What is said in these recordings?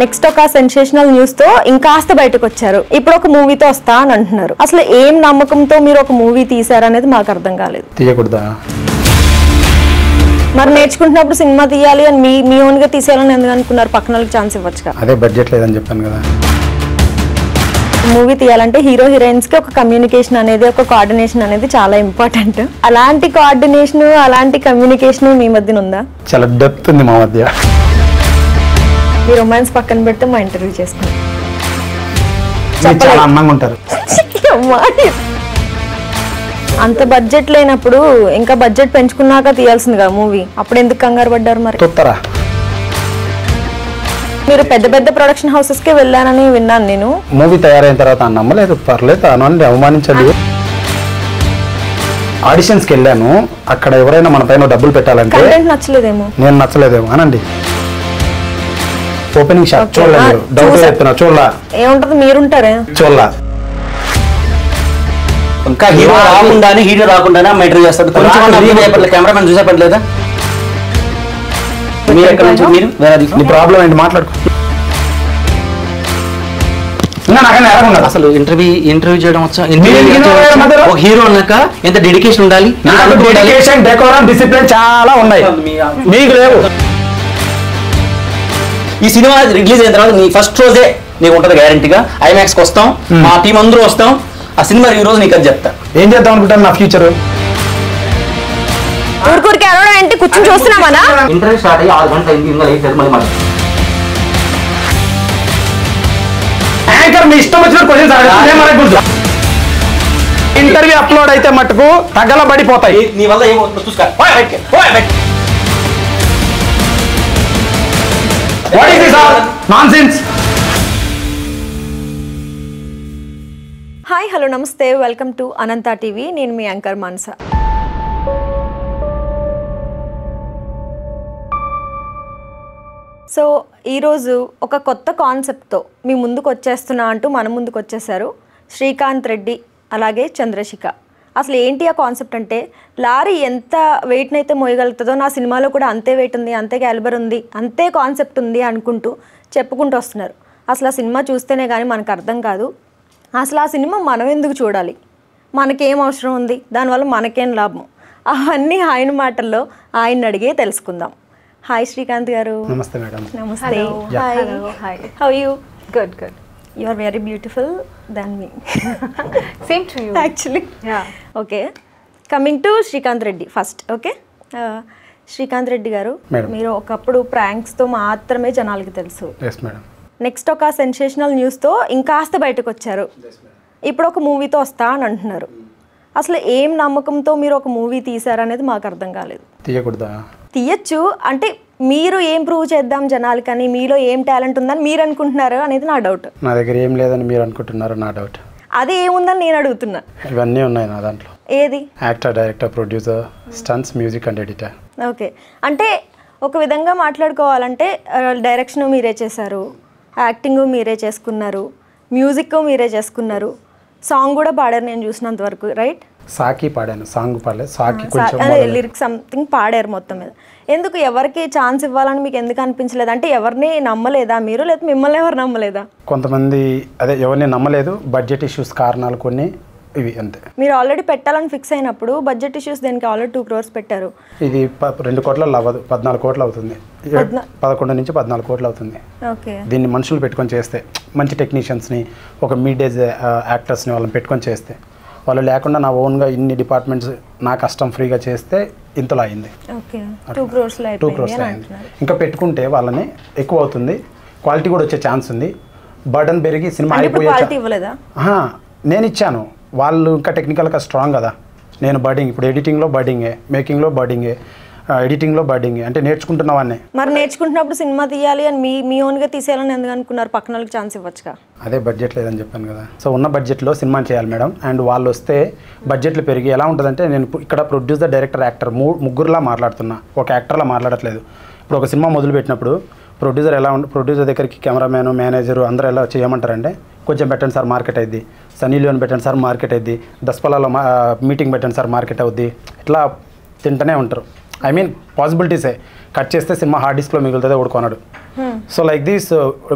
Next ఒక sensational news తో ఇంకాస్త బయటకు వచ్చారు. ఇప్పుడు ఒక మూవీతో వస్తా అని అంటున్నారు. అసలు ఏం నమ్మకంతో మీరు ఒక మూవీ తీసారనేది మాకు అర్థం కాలేదు. తీయకూడదా? మరి నేర్చుకుంటున్నప్పుడు సినిమా తీయాలి అని మీ ఓన్ గా తీసేయాలని ఎందుకు అనుకున్నారు? పక్కన వాళ్ళకి ఛాన్స్ ఇవ్వచ్చు. అదే బడ్జెట్ లేదని చెప్పాను కదా. మూవీ తీయాలంటే హీరో హీరోయిన్స్ కి ఒక కమ్యూనికేషన్ అనేది, ఒక కోఆర్డినేషన్ అనేది చాలా ఇంపార్టెంట్. అలాంటి కోఆర్డినేషన్, అలాంటి కమ్యూనికేషన్ మీ మధ్యన ఉందా? చాలా డెప్త్ ఉంది మా మధ్య. మీ రొమాన్స్ పక్కన పెడితే మా ఇంటర్వ్యూ చేసుకున్నాం. చాలా అందంగా ఉంటారు. అంత బడ్జెట్ లేనప్పుడు ఇంకా బడ్జెట్ పెంచుకున్నాక తీయాల్సిందిగా మూవీ. అప్పుడు ఎందుకు కంగారు పడ్డారు? మరి మీరు పెద్ద పెద్ద ప్రొడక్షన్ హౌసెస్ కి వెళ్ళానని విన్నాను నేను. మూవీ తయారైన తర్వాత నమ్మలేదు, పర్లేదు అని అవమానించలేదు. ఆడిషన్స్ కి వెళ్ళాను, అక్కడ ఎవరైనా మన పైన డబ్బులు పెట్టాలంటే కంటెంట్ నచ్చలేదేమో, నేను నచ్చలేదేమో అనండి. ఓపెనింగ్ షాట్ చూడలేదు, డౌట్ చెప్తున్నా, చూడలా. ఏముంటది, మీరుంటారే చూడలా. ఇంకా హీరో రాకుండానే ఇంటర్వ్యూ చేస్తాడు. కొంచెం కెమెరామెన్ చూసే పని లేదా? మీరు ఎక్కడ నుంచి? మీరు నీ ప్రాబ్లం ఏంటి? మాట్లాడుకో. అసలు ఇంటర్వ్యూ చేయడం వచ్చా? ఒక హీరో అన్నాక ఎంత డెడికేషన్ ఉండాలి? డెడికేషన్, డెకోరం, డిసిప్లిన్ చాలా ఉన్నాయి, మీకు లేవు. ఈ సినిమా రిలీజ్ అయిన తర్వాత నీ ఫస్ట్ రోజే నీకు ఉంటుంది గ్యారంటీగా. ఐమాక్స్కి వస్తాం, మా టీం అందరూ వస్తాం. ఆ సినిమా ఈ రోజు నీకు అది చెప్తా. ఏం చేద్దాం అనుకుంటాను నా ఫ్యూచర్? ఊరికి అరవడం ఏంటి, కూర్చొని చూస్తున్నామా? ఇంటర్వ్యూ స్టార్ట్ అయ్యి 6 గంటలు అయింది, ఇంకా లేట్ మళ్ళీ మాట. యాంకర్ మీ ఇష్టం వచ్చిన క్వశ్చన్స్ అడగదు. ఇంటర్వ్యూ అప్లోడ్ అయితే మటుకు తగలబడిపోతాయి. నీ వల్ల ఏమవుతుందో చూసుకో. What is this all nonsense? Hi, hello, నమస్తే, వెల్కమ్ టు అనంత టీవీ. నేను మీ యాంకర్ మానస. సో ఈరోజు ఒక కొత్త కాన్సెప్ట్తో మీ ముందుకు వచ్చేస్తున్నా అంటూ మన ముందుకు వచ్చేసారు శ్రీకాంత్ రెడ్డి, అలాగే చంద్రశిఖ. అసలు ఏంటి ఆ కాన్సెప్ట్ అంటే, లారీ ఎంత వెయిట్ని అయితే మోయగలుగుతుందో నా సినిమాలో కూడా అంతే వెయిట్ ఉంది, అంతే క్యాలిబర్ ఉంది, అంతే కాన్సెప్ట్ ఉంది అనుకుంటూ చెప్పుకుంటూ వస్తున్నారు. అసలు ఆ సినిమా చూస్తేనే కానీ మనకు అర్థం కాదు. అసలు ఆ సినిమా మనం ఎందుకు చూడాలి, మనకేం అవసరం ఉంది, దానివల్ల మనకేం లాభం, అవన్నీ ఆయన మాటల్లో ఆయన అడిగే తెలుసుకుందాం. హాయ్ శ్రీకాంత్ గారు. నమస్తే మేడం. నమస్తే. Hi, how you? Good. You are very beautiful than me. Same to you. Actually. Yeah. Okay. Coming to Srikanth Reddy first. Okay. Srikanth Reddy garu, మీరు ఒకప్పుడు ప్రాంక్స్ తో మాత్రమే జనాలకి తెలుసు. Yes madam. నెక్స్ట్ ఒక సెన్సేషనల్ న్యూస్ తో ఇంకాస్త బయటకు వచ్చారు. ఇప్పుడు ఒక మూవీతో వస్తా అని అంటున్నారు. అసలు ఏం నమ్మకంతో మీరు ఒక మూవీ తీసారనేది మాకు అర్థం కాలేదు. తీయకూడదా? తీయచ్చు అంటే మీరు ఏం ప్రూవ్ చేద్దాం జనాలకని, మీలో ఏం టాలెంట్ ఉందని మీరు అనుకుంటున్నారు అనేది నా డౌట్. నా దగ్గర ఏం లేదని మీరు అనుకుంటున్నారు, నా డౌట్. అది ఏముందని నేను అడుగుతున్నా. ఇవన్నీ ఉన్నాయి నా దాంట్లో. ఏది? Actor, director, producer, stunts, music and editor. Okay, అంటే ఒక విధంగా మాట్లాడుకోవాలంటే డైరెక్షన్ మీరే చేశారు, యాక్టింగ్ మీరే చేసుకున్నారు, మ్యూజిక్ మీరే చేసుకున్నారు, సాంగ్ కూడా పాడారు నేను చూసినంత వరకు, రైట్? సాకి పాడాను, సాంగ్ పాడలేదు, సాకి కొంచెం లిరిక్స్ సంథింగ్ పాడారు మొత్తం మీద. ఎందుకు ఎవరికి ఛాన్స్ ఇవ్వాలని మీకు ఎందుకు అనిపించలేదు? అంటే ఎవరిని నమ్మలేదా మీరు, లేదా మిమ్మల్ని ఎవరు నమ్మలేదా? కొంతమంది అదే ఎవరిని నమ్మలేదు, బడ్జెట్ ఇష్యూస్ కారణాలు కొన్ని, ఇవి అంతే. మీరు ఆల్రెడీ పెట్టాలని ఫిక్స్ అయినప్పుడు బడ్జెట్ ఇష్యూస్ దేనికి ఆల్రెడీ 2 crores పెట్టారు. ఇది 2 కోట్లలో అవ్వదు, 14 కోట్లు అవుతుంది. 11 నుంచి 14 కోట్లు అవుతుంది. ఓకే, దీన్ని మనుషులు పెట్టుకొని చేస్తే, మంచి టెక్నీషియన్స్ని, ఒక మిడ్ ఏజ్ యాక్టర్స్ని వాళ్ళని పెట్టుకొని చేస్తే, వాళ్ళు లేకుండా నా ఓన్గా ఇన్ని డిపార్ట్మెంట్స్ నా కష్టం ఫ్రీగా చేస్తే ఇంతలో అయింది. 2 crores అయింది. ఇంకా పెట్టుకుంటే వాళ్ళని ఎక్కువ అవుతుంది, క్వాలిటీ కూడా వచ్చే ఛాన్స్ ఉంది. బర్డన్ పెరిగి సినిమా అయిపోయే. నేను ఇచ్చాను, వాళ్ళు ఇంకా టెక్నికల్గా స్ట్రాంగ్ కదా. నేను బర్డింగ్, ఇప్పుడు ఎడిటింగ్లో బర్డింగే, మేకింగ్లో బర్డింగే, ఎడిటింగ్లో బర్డింగే, అంటే నేర్చుకుంటున్నవాన్ని. మరి నేర్చుకుంటున్నప్పుడు సినిమా తీయాలి అని మీ ఓన్గా తీసేయాలని ఎందుకు అనుకున్నారు? పక్కన వాళ్ళకి ఛాన్స్ ఇవ్వచ్చుగా. అదే బడ్జెట్ లేదని చెప్పాను కదా. సో ఉన్న బడ్జెట్లో సినిమా చేయాలి మేడం. అండ్ వాళ్ళు వస్తే బడ్జెట్లు పెరిగి ఎలా ఉంటుందంటే, నేను ఇక్కడ ప్రొడ్యూసర్, డైరెక్టర్, యాక్టర్ ముగ్గురులా మాట్లాడుతున్నా, ఒక యాక్టర్లా మాట్లాడట్లేదు. ఇప్పుడు ఒక సినిమా మొదలుపెట్టినప్పుడు ప్రొడ్యూసర్ ఎలా ప్రొడ్యూసర్ దగ్గరికి కెమెరామ్యాన్, మేనేజరు అందరూ ఎలా చేయమంటారంటే, కొంచెం పెట్టండి సార్ మార్కెట్ అయింది, సన్నీ లియోన్ పెట్టండి సార్ మార్కెట్ అయింది, దస్పలాలో మీటింగ్ పెట్టండి సార్ మార్కెట్ అవుద్ది, ఇట్లా తింటూనే ఉంటారు. ఐ మీన్ పాసిబిలిటీసే కట్ చేస్తే సినిమా హార్డ్ డిస్క్లో మిగులుతుంది కొన్నాడు. సో లైక్ దీస్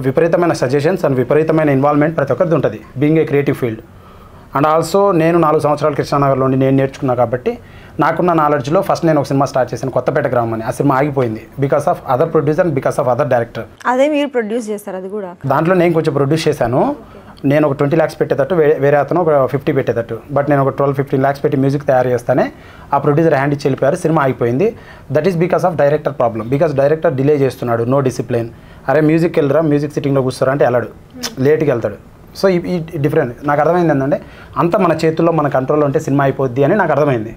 విపరీతమైన సజెషన్స్ అండ్ విపరీతమైన ఇన్వాల్వ్మెంట్ ప్రతి ఒక్కరిది ఉంటుంది being a creative field. And also నేను 4 సంవత్సరాలు కృష్ణానగర్లో ఉండి నేను నేర్చుకున్నా కాబట్టి నాకున్న నాలెడ్జ్లో ఫస్ట్ నేను ఒక సినిమా స్టార్ట్ చేశాను, కొత్తపేట గ్రామం అని. ఆ సినిమా ఆగిపోయింది because of other producer and because of other director. అదే మీరు ప్రొడ్యూస్ చేస్తారు అది కూడా? దాంట్లో నేను కొంచెం ప్రొడ్యూస్ చేశాను. నేను ఒక 20 lakhs పెట్టేటట్టు, వేరే అతను ఒక 50 పెట్టేటట్టు. బట్ నేను ఒక 12-15 lakhs పెట్టి మ్యూజిక్ తయారు చేస్తానే ఆ ప్రొడ్యూసర్ హ్యాండ్ ఇచ్చి వెళ్ళిపోయారు, సినిమా అయిపోయింది. That is because of director problem. Because director delay చేస్తున్నాడు, నో డిసిప్లిన్. అరే మ్యూజిక్ వెళ్ళరా, మ్యూజిక్ సిట్టింగ్లో కూర్చోరా అంటే వెళ్ళాడు, లేట్కి వెళ్తాడు. సో ఈ డిఫరెంట్ నాకు అర్థమైంది ఏంటంటే అంత మన చేతుల్లో మన కంట్రోల్లో ఉంటే సినిమా అయిపోద్ది అని నాకు అర్థమైంది.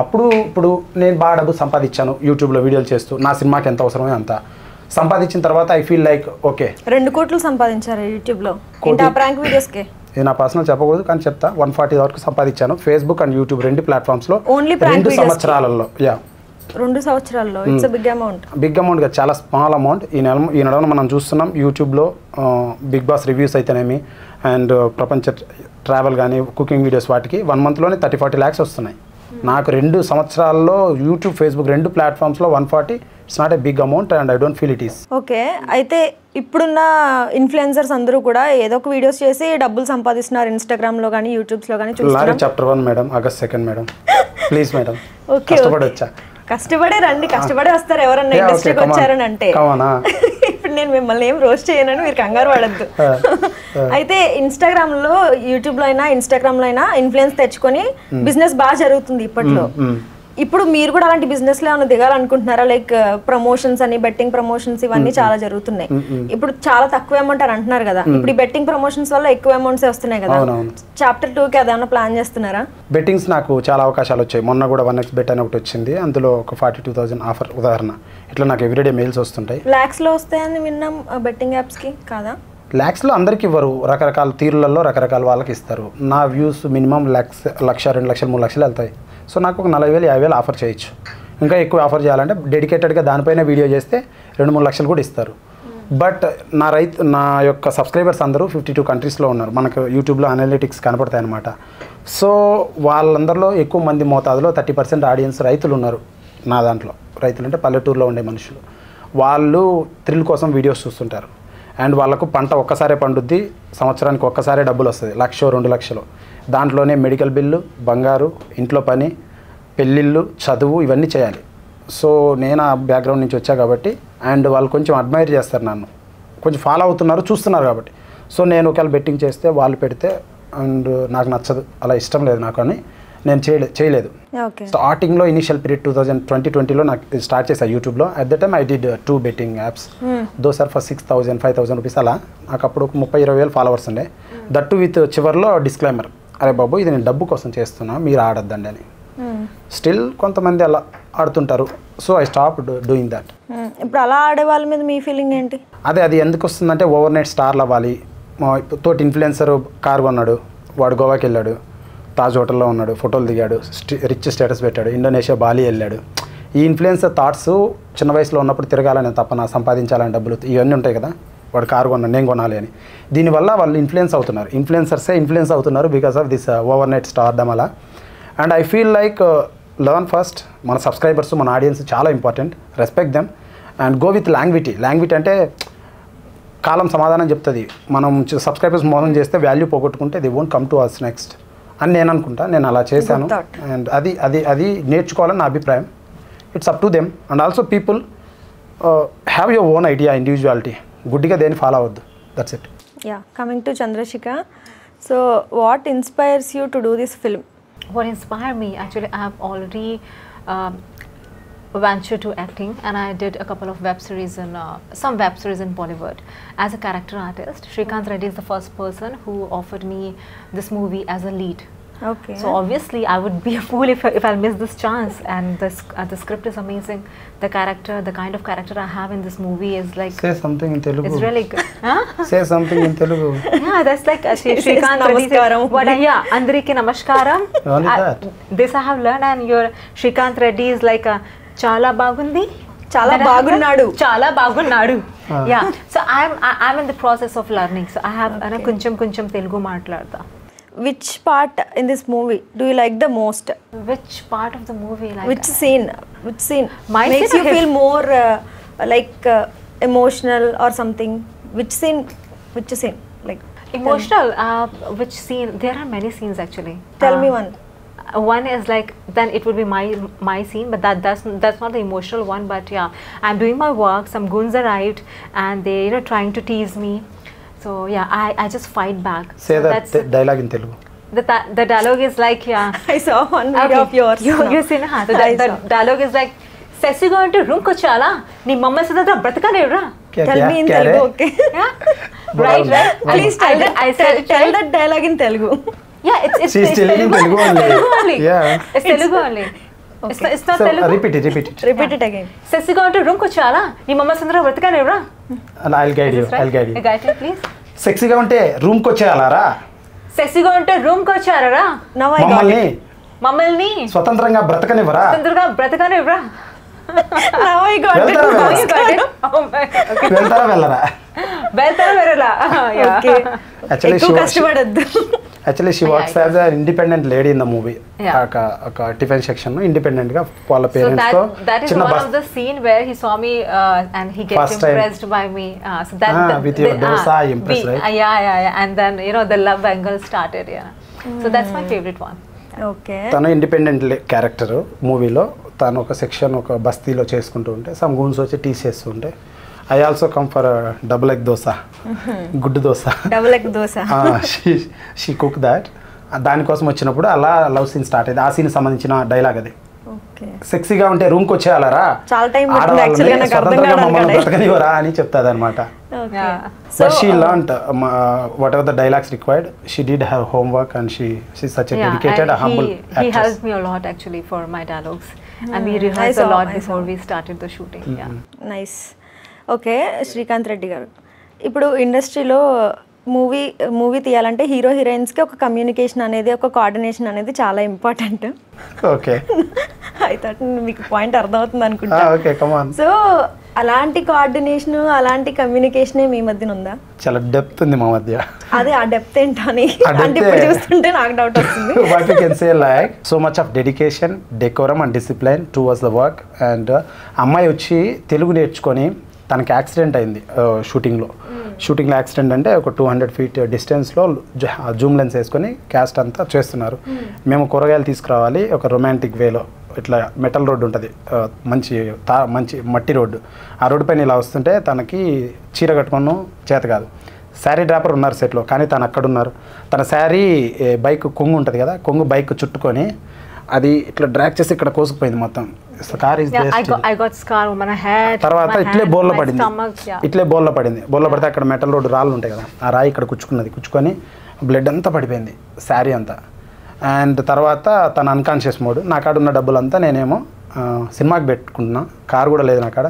ఇప్పుడు నేను బాగా డబ్బు సంపాదించాను యూట్యూబ్లో వీడియోలు చేస్తూ, నా సినిమాకి ఎంత అవసరమో అంత సంపాదించిన తర్వాత ఐ ఫీల్ లైక్ ఓకే 2 కోట్లు సంపాదించారు యూట్యూబ్లో ప్రాంక్ వీడియోస్కి. ఇది నా పర్సనల్ చెప్పకూడదు కానీ చెప్తా. 140 వరకు సంపాదించాను ఫేస్బుక్ అండ్ యూట్యూబ్ 2 ప్లాట్ఫామ్స్లో ఓన్లీ 2 సంవత్సరాలలో. 2 సంవత్సరాల్లో it's big amount. Big amount గా చాలా స్మాల్ అమౌంట్. ఈ నడవన మనం చూస్తున్నాం యూట్యూబ్లో బిగ్ బాస్ రివ్యూస్ అయితేనేమి అండ్ ప్రపంచ ట్రావెల్ కానీ కుకింగ్ వీడియోస్ వాటికి 1 monthలోనే 30-40 lakhs వస్తున్నాయి. నాకు 2 సంవత్సరాల్లో యూట్యూబ్ ఫేస్బుక్ 2 ప్లాట్ఫామ్స్లో 140 it's not a big amount and I don't feel it is. Okay, అయితే ఇప్పుడున్న ఇన్ఫ్లుయెన్సర్స్ అందరూ కూడా ఏదో ఒక వీడియోస్ చేసి డబ్బులు సంపాదిస్తున్నారు ఇన్స్టాగ్రామ్లో కానీ యూట్యూబ్స్లో కానీ చూస్తున్నారు. Chapter 1 madam, August 2 madam, please madam. కష్టపడి వచ్చా, కష్టపడే రండి, కష్టపడే వస్తారు ఎవరన్నా ఇండస్ట్రీకి వచ్చారని అంటే. ఇప్పుడు నేను మిమ్మల్ని ఏం రోస్ట్ చేయనని మీరు కంగారు పడద్దు. అయితే ఇన్స్టాగ్రామ్లో యూట్యూబ్లో అయినా ఇన్స్టాగ్రామ్లో అయినా ఇన్ఫ్లుయెన్స్ తెచ్చుకొని బిజినెస్ బాగా జరుగుతుంది ఇప్పట్లో. ఇప్పుడు మీరు కూడా అలాంటి బిజినెస్ లో ఏమైనా దిగాలనుకుంటున్నారా? లైక్ ప్రమోషన్స్ అని, బెట్టింగ్ ప్రమోషన్స్ ఇవన్నీ చాలా జరుగుతున్నాయి. ఇప్పుడు చాలా తక్కువ అమౌంట్ అని అంటున్నారు కదా, ఇప్పుడు ఈ బెట్టింగ్ ప్రమోషన్స్ వల్ల ఎక్కువ అమౌంట్స్ వస్తున్నాయి కదా. చాప్టర్ 2 కి అదేమన్నా ప్లాన్ చేస్తున్నారా? బెట్టింగ్స్ నాకు చాలా అవకాశాలు వచ్చాయి. మొన్న కూడా 1x బెట్ అని ఒకటి వచ్చింది, అందులో ఒక 42,000 ఆఫర్ ఉదాహరణ. ఇట్లా నాకు ఎవ్రీడే మెయిల్స్ వస్తుంటాయి. లాక్స్ లో వస్తాయని విన్నాం బెట్టింగ్ యాప్స్ కి, కాదా? ల్యాక్స్లో అందరికి ఇవ్వరు, రకరకాల తీరులలో రకరకాల వాళ్ళకి ఇస్తారు. నా వ్యూస్ మినిమం 1,00,000, 2 లక్షలు, 3 లక్షలు వెళ్తాయి. సో నాకు ఒక 40,000, 50,000 ఆఫర్ చేయొచ్చు. ఇంకా ఎక్కువ ఆఫర్ చేయాలంటే డెడికేటెడ్గా దానిపైన వీడియో చేస్తే 2-3 లక్షలు కూడా ఇస్తారు. బట్ నా యొక్క సబ్స్క్రైబర్స్ అందరూ 52 కంట్రీస్లో ఉన్నారు. మనకు యూట్యూబ్లో అనలిటిక్స్ కనపడతాయి అన్నమాట. సో వాళ్ళందరిలో ఎక్కువ మంది మోతాదులో 30% ఆడియన్స్ రైతులు ఉన్నారు. నా దాంట్లో రైతులు అంటే పల్లెటూరులో ఉండే మనుషులు. వాళ్ళు థ్రిల్ కోసం వీడియోస్ చూస్తుంటారు అండ్ వాళ్ళకు పంట ఒక్కసారే పండుద్ది, సంవత్సరానికి ఒక్కసారే డబ్బులు వస్తుంది, 1,00,000-2 లక్షలు. దాంట్లోనే మెడికల్ బిల్లు, బంగారు, ఇంట్లో పని, పెళ్ళిళ్ళు, చదువు ఇవన్నీ చేయాలి. సో నేను ఆ బ్యాక్గ్రౌండ్ నుంచి వచ్చా కాబట్టి అండ్ వాళ్ళు కొంచెం అడ్మైర్ చేస్తారు, నన్ను కొంచెం ఫాలో అవుతున్నారు, చూస్తున్నారు కాబట్టి. సో నేను ఒకవేళ బెట్టింగ్ చేస్తే వాళ్ళు పెడితే అండ్ నాకు నచ్చదు, అలా ఇష్టం లేదు నాకు అని నేను చేయలేదు. స్టార్టింగ్లో ఇనిషియల్ పీరియడ్ 2020లో నాకు స్టార్ట్ చేశాను యూట్యూబ్లో. At the time I did 2 betting apps. Those are for 6,000, 5,000 rupees. అలా నాకు అప్పుడు 30-20,000 ఫాలోవర్స్ ఉండే. దట్టు విత్ చివర్లో డిస్క్లైమర్, అరే బాబు ఇది నేను డబ్బు కోసం చేస్తున్నా, మీరు ఆడొద్దండి అని. స్టిల్ కొంతమంది అలా ఆడుతుంటారు. So I stop doing that. ఇప్పుడు అలా ఆడే వాళ్ళ మీద మీ ఫీలింగ్ ఏంటి? అది ఎందుకు వస్తుందంటే ఓవర్ నైట్ స్టార్లు అవ్వాలి. తోటి ఇన్ఫ్లుయెన్సర్ కారు కొన్నాడు, వాడు గోవాకి వెళ్ళాడు, తాజ్ హోటల్లో ఉన్నాడు, ఫోటోలు దిగాడు, రిచ్ స్టేటస్ పెట్టాడు, ఇండోనేషియా, బాలి వెళ్ళాడు. ఈ ఇన్ఫ్లుయెన్సర్ థాట్స్ చిన్న వయసులో ఉన్నప్పుడు తిరగాలని తప్పన, సంపాదించాలని డబ్బులు ఇవన్నీ ఉంటాయి కదా. వాడు కారు కొన్నాడు, నేను కొనాలి అని. దీనివల్ల వాళ్ళు ఇన్ఫ్లుయెన్స్ అవుతున్నారు, ఇన్ఫ్లుయెన్సర్సే ఇన్ఫ్లుయెన్స్ అవుతున్నారు because of this overnight stardom అలా. And I feel like learn first. మన సబ్స్క్రైబర్స్, మన ఆడియన్స్ చాలా important. Respect them and go with longevity. Longevity అంటే కాలం సమాధానం చెప్తుంది. మనం సబ్స్క్రైబర్స్ మోసం చేస్తే వాల్యూ పోగొట్టుకుంటే they won't come to us next అని నేను అనుకుంటా. నేను అలా చేశాను అండ్ అది నేర్చుకోవాలని నా అభిప్రాయం. It's up to them and also people have your own idea, individuality. గుడ్డిగా దేన్ని ఫాలో అవ్వద్దు. That's it. Yeah, coming to చంద్రశిఖ. So what inspires you to do this film? What inspired me? Actually, I have already ventured to acting, and I did a couple of web series and some web series in Bollywood as a character artist. Shrikant Reddy is the first person who offered me this movie as a lead. Okay. So obviously, I would be a fool if I'll miss this chance. And the script is amazing. The character, the kind of character I have in this movie is like. Say something in Telugu. It's really good. Huh? Say something in Telugu. Yeah, that's like Shrikant Reddy. What? Yeah, Andariki Namaskaram. Only that. This I have learned, and your Shrikant Reddy is like a chala bagundi. చాలా బాగున్నాడు, చాలా బాగున్నాడు. Yeah. So I'm in the process of learning. So I have కొంచెం తెలుగు మాట్లాడతా. which part in this movie do you like the most? Which part of the movie? Like Which scene My makes scene you or feel more emotional or something? Which scene like emotional? Which scene? There are many scenes actually. tell me one. One is like, then it would be my scene, but that's not the emotional one. But yeah, I'm doing my work, some goons arrived and they trying to tease me, so yeah, I just fight back. Say So that that's dialogue in Telugu. the dialogue is like, yeah. I saw one video of yours. You seen it? So I the saw. dialogue is like, సెస్సిగా అంటే room కి వచ్చాలా నీ మమ్మ సదా బ్రతకనేవరా. Tell me in Telugu, okay? Yeah, right. Please tell that dialogue in Telugu. Yeah, it's She's telling in Telugu only. Yeah. It's Telugu only. It's not So Telugu. repeat it. Repeat it again. సెస్సిగా అంటే room కి వచ్చాలా నీ మమ్మ సదా బ్రతకనేవరా. And I'll guide you. Guide me please. సెక్సీగా ఉంటే room కి వచ్చేయాలారా, సెస్సిగా ఉంటే room కి వచ్చారా, Now I got it. మమ్మల్ని స్వతంత్రంగా బ్రతకనివ్వరా. తొందరగా బ్రతకనేవరా. Now I got it. వెళ్తారా Oh, you got it? Oh my God. వెళ్తారా వెళ్ళరా. వెళ్తారా వెళ్ళరా. Okay. ఎక్కువ Actually కష్టపడద్దు. she works as an independent lady in the movie. Yeah. ఒక టిఫిన్ సెక్షన్ లో ఇండిపెండెంట్ గా వాళ్ళ So పేరెంట్స్ తో that is చిన్న one bus of the scene where he saw me and he gets First time. impressed by me. So that with your dosa impressed, right? Yeah. And then the love angle started. Yeah. So that's my favorite one. Okay. తను independent character మూవీలో తను ఒక section ఒక బస్తీలో చేసుకుంటూ ఉంటే some goons వచ్చి టీస్ చేస్తూ ఉంటే I also come for double egg dosa, గుడ్డు dosa, Double egg dosa. She cook that. దానికోసం వచ్చినప్పుడు అలా లవ్ సీన్ స్టార్ట్ అయింది. ఆ సీన్ సంబంధించిన డైలాగ్ అది. Okay. సెక్సీగా ఉంటే రూమ్కి వచ్చేయాలరా, చాలా time పడుతుంది actually నాకు అర్థం స్వతంత్రంగా మమ్మల్ని కావడానికి. బ్రతకనివ్వరా అని చెప్తాది అనమాట. Okay. Yeah. But she learned whatever the dialogues required. She did her homework and she's such a dedicated, and a humble he actress. helped me a lot actually for my dialogues, and we I rehearsed a saw, lot I before saw. we started the shooting. Yeah. Nice. Okay, Srikanth Reddy గారు, ఇప్పుడు ఇండస్ట్రీలో movie తీయాలంటే hero హీరోయిన్స్కి ఒక communication అనేది, ఒక coordination అనేది చాలా important. Okay. I thought మీకు పాయింట్ అర్థమవుతుంది అనుకుంటా. Okay, come on. సో అలాంటి కోఆర్డినేషన్, అలాంటి కమ్యూనికేషన్ మీ మధ్యన ఉందా? చాలా డెప్త్ ఉంది మా మధ్య. అదే ఆ డెప్త్ ఏంటని ఆ depth అంటే ఇప్పుడు చూస్తుంటే నాకు డౌట్ వస్తుంది. What we can say like so much of dedication, decorum and discipline towards the work. And అమ్మాయి వచ్చి తెలుగు నేర్చుకొని తనకి యాక్సిడెంట్ అయింది షూటింగ్లో. షూటింగ్లో యాక్సిడెంట్ అంటే ఒక 200 feet డిస్టెన్స్లో జూమ్ లెన్స్ వేసుకొని క్యాస్ట్ అంతా చేస్తున్నారు. మేము కూరగాయలు తీసుకురావాలి ఒక రొమాంటిక్ వేలో. ఇట్లా మెటల్ రోడ్డు ఉంటుంది, మంచి మట్టి రోడ్డు. ఆ రోడ్డు పైన ఇలా వస్తుంటే తనకి చీర కట్టుకోను చేత కాదు. శారీ డ్రాపర్ ఉన్నారు సెట్లో, కానీ తను అక్కడ ఉన్నారు. తన శారీ బైక్ కొంగు ఉంటుంది కదా, కొంగు బైక్ చుట్టుకొని అది ఇట్లా డ్రాగ్ చేసి ఇక్కడ కోసుకుపోయింది మొత్తం. Car is I got scar on my head. తర్వాత my ఇట్లే hand, బోల్లో my పడింది. stomach, yeah. ఇట్లే బోల్లో పడింది. బోల్లో పడితే అక్కడ మెటల్ రోడ్డు రాళ్ళు ఉంటాయి కదా, ఆ రాయి ఇక్కడ కుచ్చుకొని బ్లడ్ అంతా పడిపోయింది, శారీ అంతా. అండ్ తర్వాత తన అన్కాన్షియస్ మోడ్. నా కాడ ఉన్న డబ్బులంతా నేనేమో సినిమాకి పెట్టుకుంటున్నా. కార్ కూడా లేదు నా కాడ.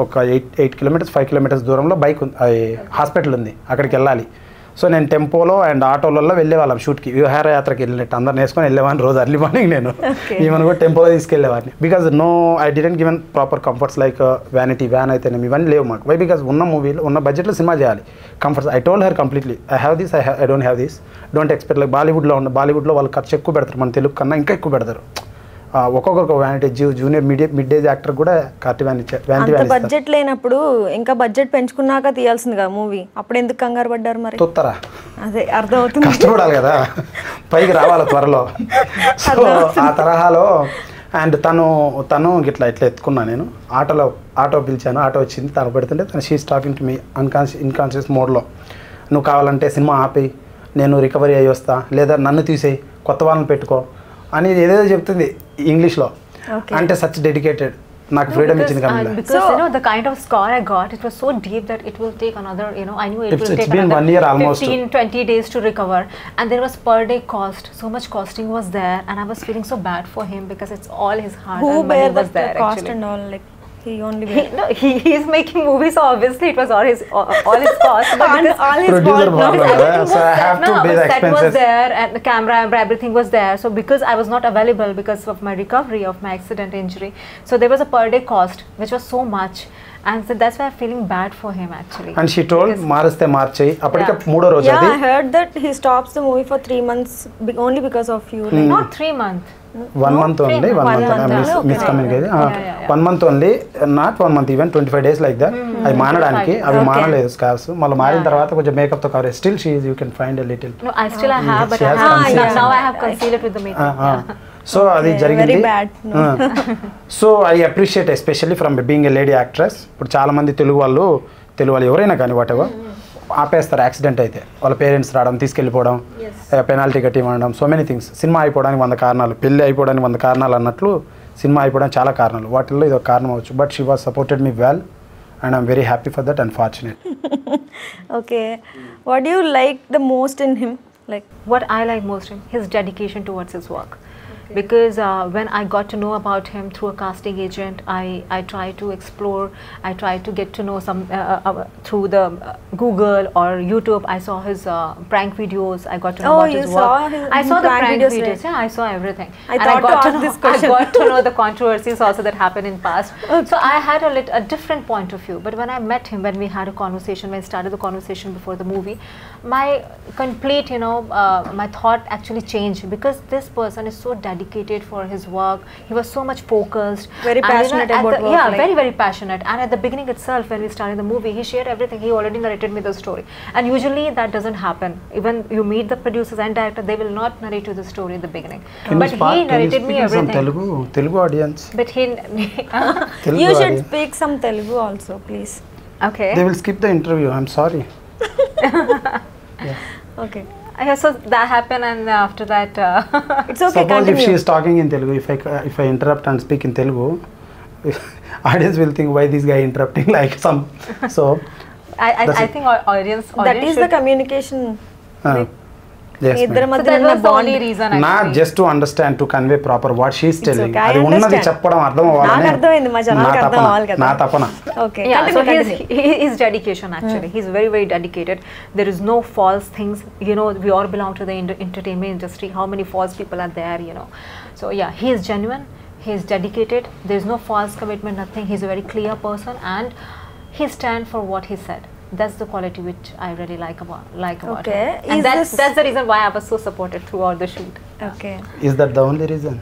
ఒక 8 kilometers 5 kilometers దూరంలో బైక్ హాస్పిటల్ ఉంది, అక్కడికి వెళ్ళాలి. సో నేను టెంపోలో అండ్ ఆటోలలో వెళ్ళేవాళ్ళం షూట్కి. విహారయాత్రకి వెళ్ళినట్టు అందరిని వేసుకొని వెళ్ళేవాడిని రోజు ఎర్లీ మార్నింగ్. నేను ఈవెన్ కూడా టెంపోలో తీసుకెళ్ళేవాడిని. Because I didn't given proper comforts like vanity van అయితేనేమి ఇవన్నీ లేవు మాకు. వై బికాజ్ ఉన్న మూవీలో ఉన్న బడ్జెట్లో సినిమా చేయాలి. Comforts I told her completely I have this, I don't have this, don't expect. Like బాలీవుడ్లో వాళ్ళు ఖర్చు ఎక్కువ పెడతారు, మన తెలుగు కన్నా ఇంకా ఎక్కువ పెడతారు. ఒక్కొక్కరికి vanity junior mid age actor కూడా అంత బడ్జెట్ లేనప్పుడు ఇంకా బడ్జెట్ పెంచుకున్నాక తీయాల్సింది కదా మూవీ. అప్పుడు ఎందుకు కంగారు పడ్డారు మరి? తొత్తరా, అదే అర్థమవుతుంది. కష్టపడాలి కదా, పైకి రావాలి త్వరలో. సో ఆ తరహాలో. అండ్ తను ఇట్లా ఎత్తుకున్నా. నేను ఆటో పిలిచాను, ఆటో వచ్చింది, తను పెడుతుంటే తను షీస్ టాకింగ్ టు మీ ఇన్కాన్షియస్ మోడ్లో. నువ్వు కావాలంటే సినిమా ఆపి నేను రికవరీ అయ్యి వస్తా, లేదా నన్ను తీసేయి, కొత్త వాళ్ళని పెట్టుకో అని ఏదేదో చెప్తుంది ఇంగ్లీష్లో. అంటే సచ్ డెడికేటెడ్. నాకు ఫ్రీడమ్ ఇచ్చింది కదా. Because the kind of scar I got, it was so deep that it will take another, I knew it will take been another 1 year almost. 15-20 days to recover. And there was per day cost, so much costing was there, and I was feeling so bad for him because it's all his heart Who and money bear was that there cost actually. and all? Like he only bear. He's making movies, so obviously it was all his cost. But because all his Producer fault. problem. everything So was I have there, to pay the set was expenses. there and the camera and everything was there. So because I was not available because of my recovery of my accident injury, so there was a per day cost which was so much. And so that's why I'm feeling bad for him actually. And she told మారిస్తే మార్చేయి అప్పటికే మూడో రోజు Yeah, అది I heard that he stops the movie for 3 months only because of you. Like, Not 3 months. 1 month only 1 month miscommunicate 1 month only not 1 month even 25 days like that అవి మానడానికి అవి మానలేదు scars మళ్ళీ మారిన తర్వాత కొంచెం మేకప్ తో cover still she you can find a little No, I still have, but She I has have, concealed. now I have concealed it with the makeup. So అది జరిగింది very bad, no. So I appreciate especially from being a lady actress ఇప్పుడు చాలా మంది తెలుగు వాళ్ళు ఎవరైనా కానీ what ever ఆపేస్తారు accident అయితే వాళ్ళ పేరెంట్స్ రావడం తీసుకెళ్ళిపోవడం పెనాల్టీ కట్టి ఇవ్వడం సో మెనీ థింగ్స్ సినిమా అయిపోవడానికి 100 కారణాలు పెళ్ళి అయిపోవడానికి 100 కారణాలు అన్నట్లు సినిమా అయిపోవడానికి చాలా కారణాలు వాటిల్లో ఇది ఒక కారణం అవచ్చు but she was supported me well and I'm very happy for that and fortunate Okay. What do you like the most in him? Like, What I like most in his dedication towards his work. Because when I got to know about him through a casting agent, I tried to explore, I tried to get to know some through the Google or YouTube. I saw his prank videos. I got to know Oh, about you his saw work. his I saw the prank prank videos, videos. right? Yeah, I saw everything. I And thought to got ask know, this question. I got to know the controversies also that happened in past. So I had a different point of view. But when I met him, when we had a conversation, when I started the conversation before the movie, my complete, my thought actually changed because this person is so dedicated for his work. He was so much focused. Very And, passionate at about the, work, Yeah, like- very, very passionate. And at the beginning itself, when we started the movie, he shared everything. He already narrated me the story. And usually that doesn't happen. Even you meet the producers and director, they will not narrate you the story in the beginning. But he narrated me everything. Telugu audience But he... you should speak some Telugu also, please. Okay. They will skip the interview I'm sorry Okay. Yeah, so that happened and after that... It's okay. Suppose if Continue. she is talking in Telugu, if I interrupt and speak in Telugu, audience will think why this guy interrupting like some. So I think our audience That is the should... communication. yes, ఇద్దరి ma'am. So మధ్య that ఉన్న was the bond. only reason Not actually. just to understand, to convey proper what she is telling. okay, I అది ఉన్నది understand. చెప్పడం అర్థం నాకు అవ్వాలని అర్థమైంది, మా జనాలకు అర్థం అవ్వాలి కదా. నా తపన Okay. Yeah, so Continue. his dedication actually. He's very, very dedicated. There is no false things. We all belong to the entertainment industry. How many false people are there, So yeah, he is genuine. He is dedicated. There is no false commitment, nothing. He's a very clear person and he stands for what he said. That's the quality which I really like about Okay. him. And Is that's the reason why I was so supported throughout the shoot. Okay. is that the only reason?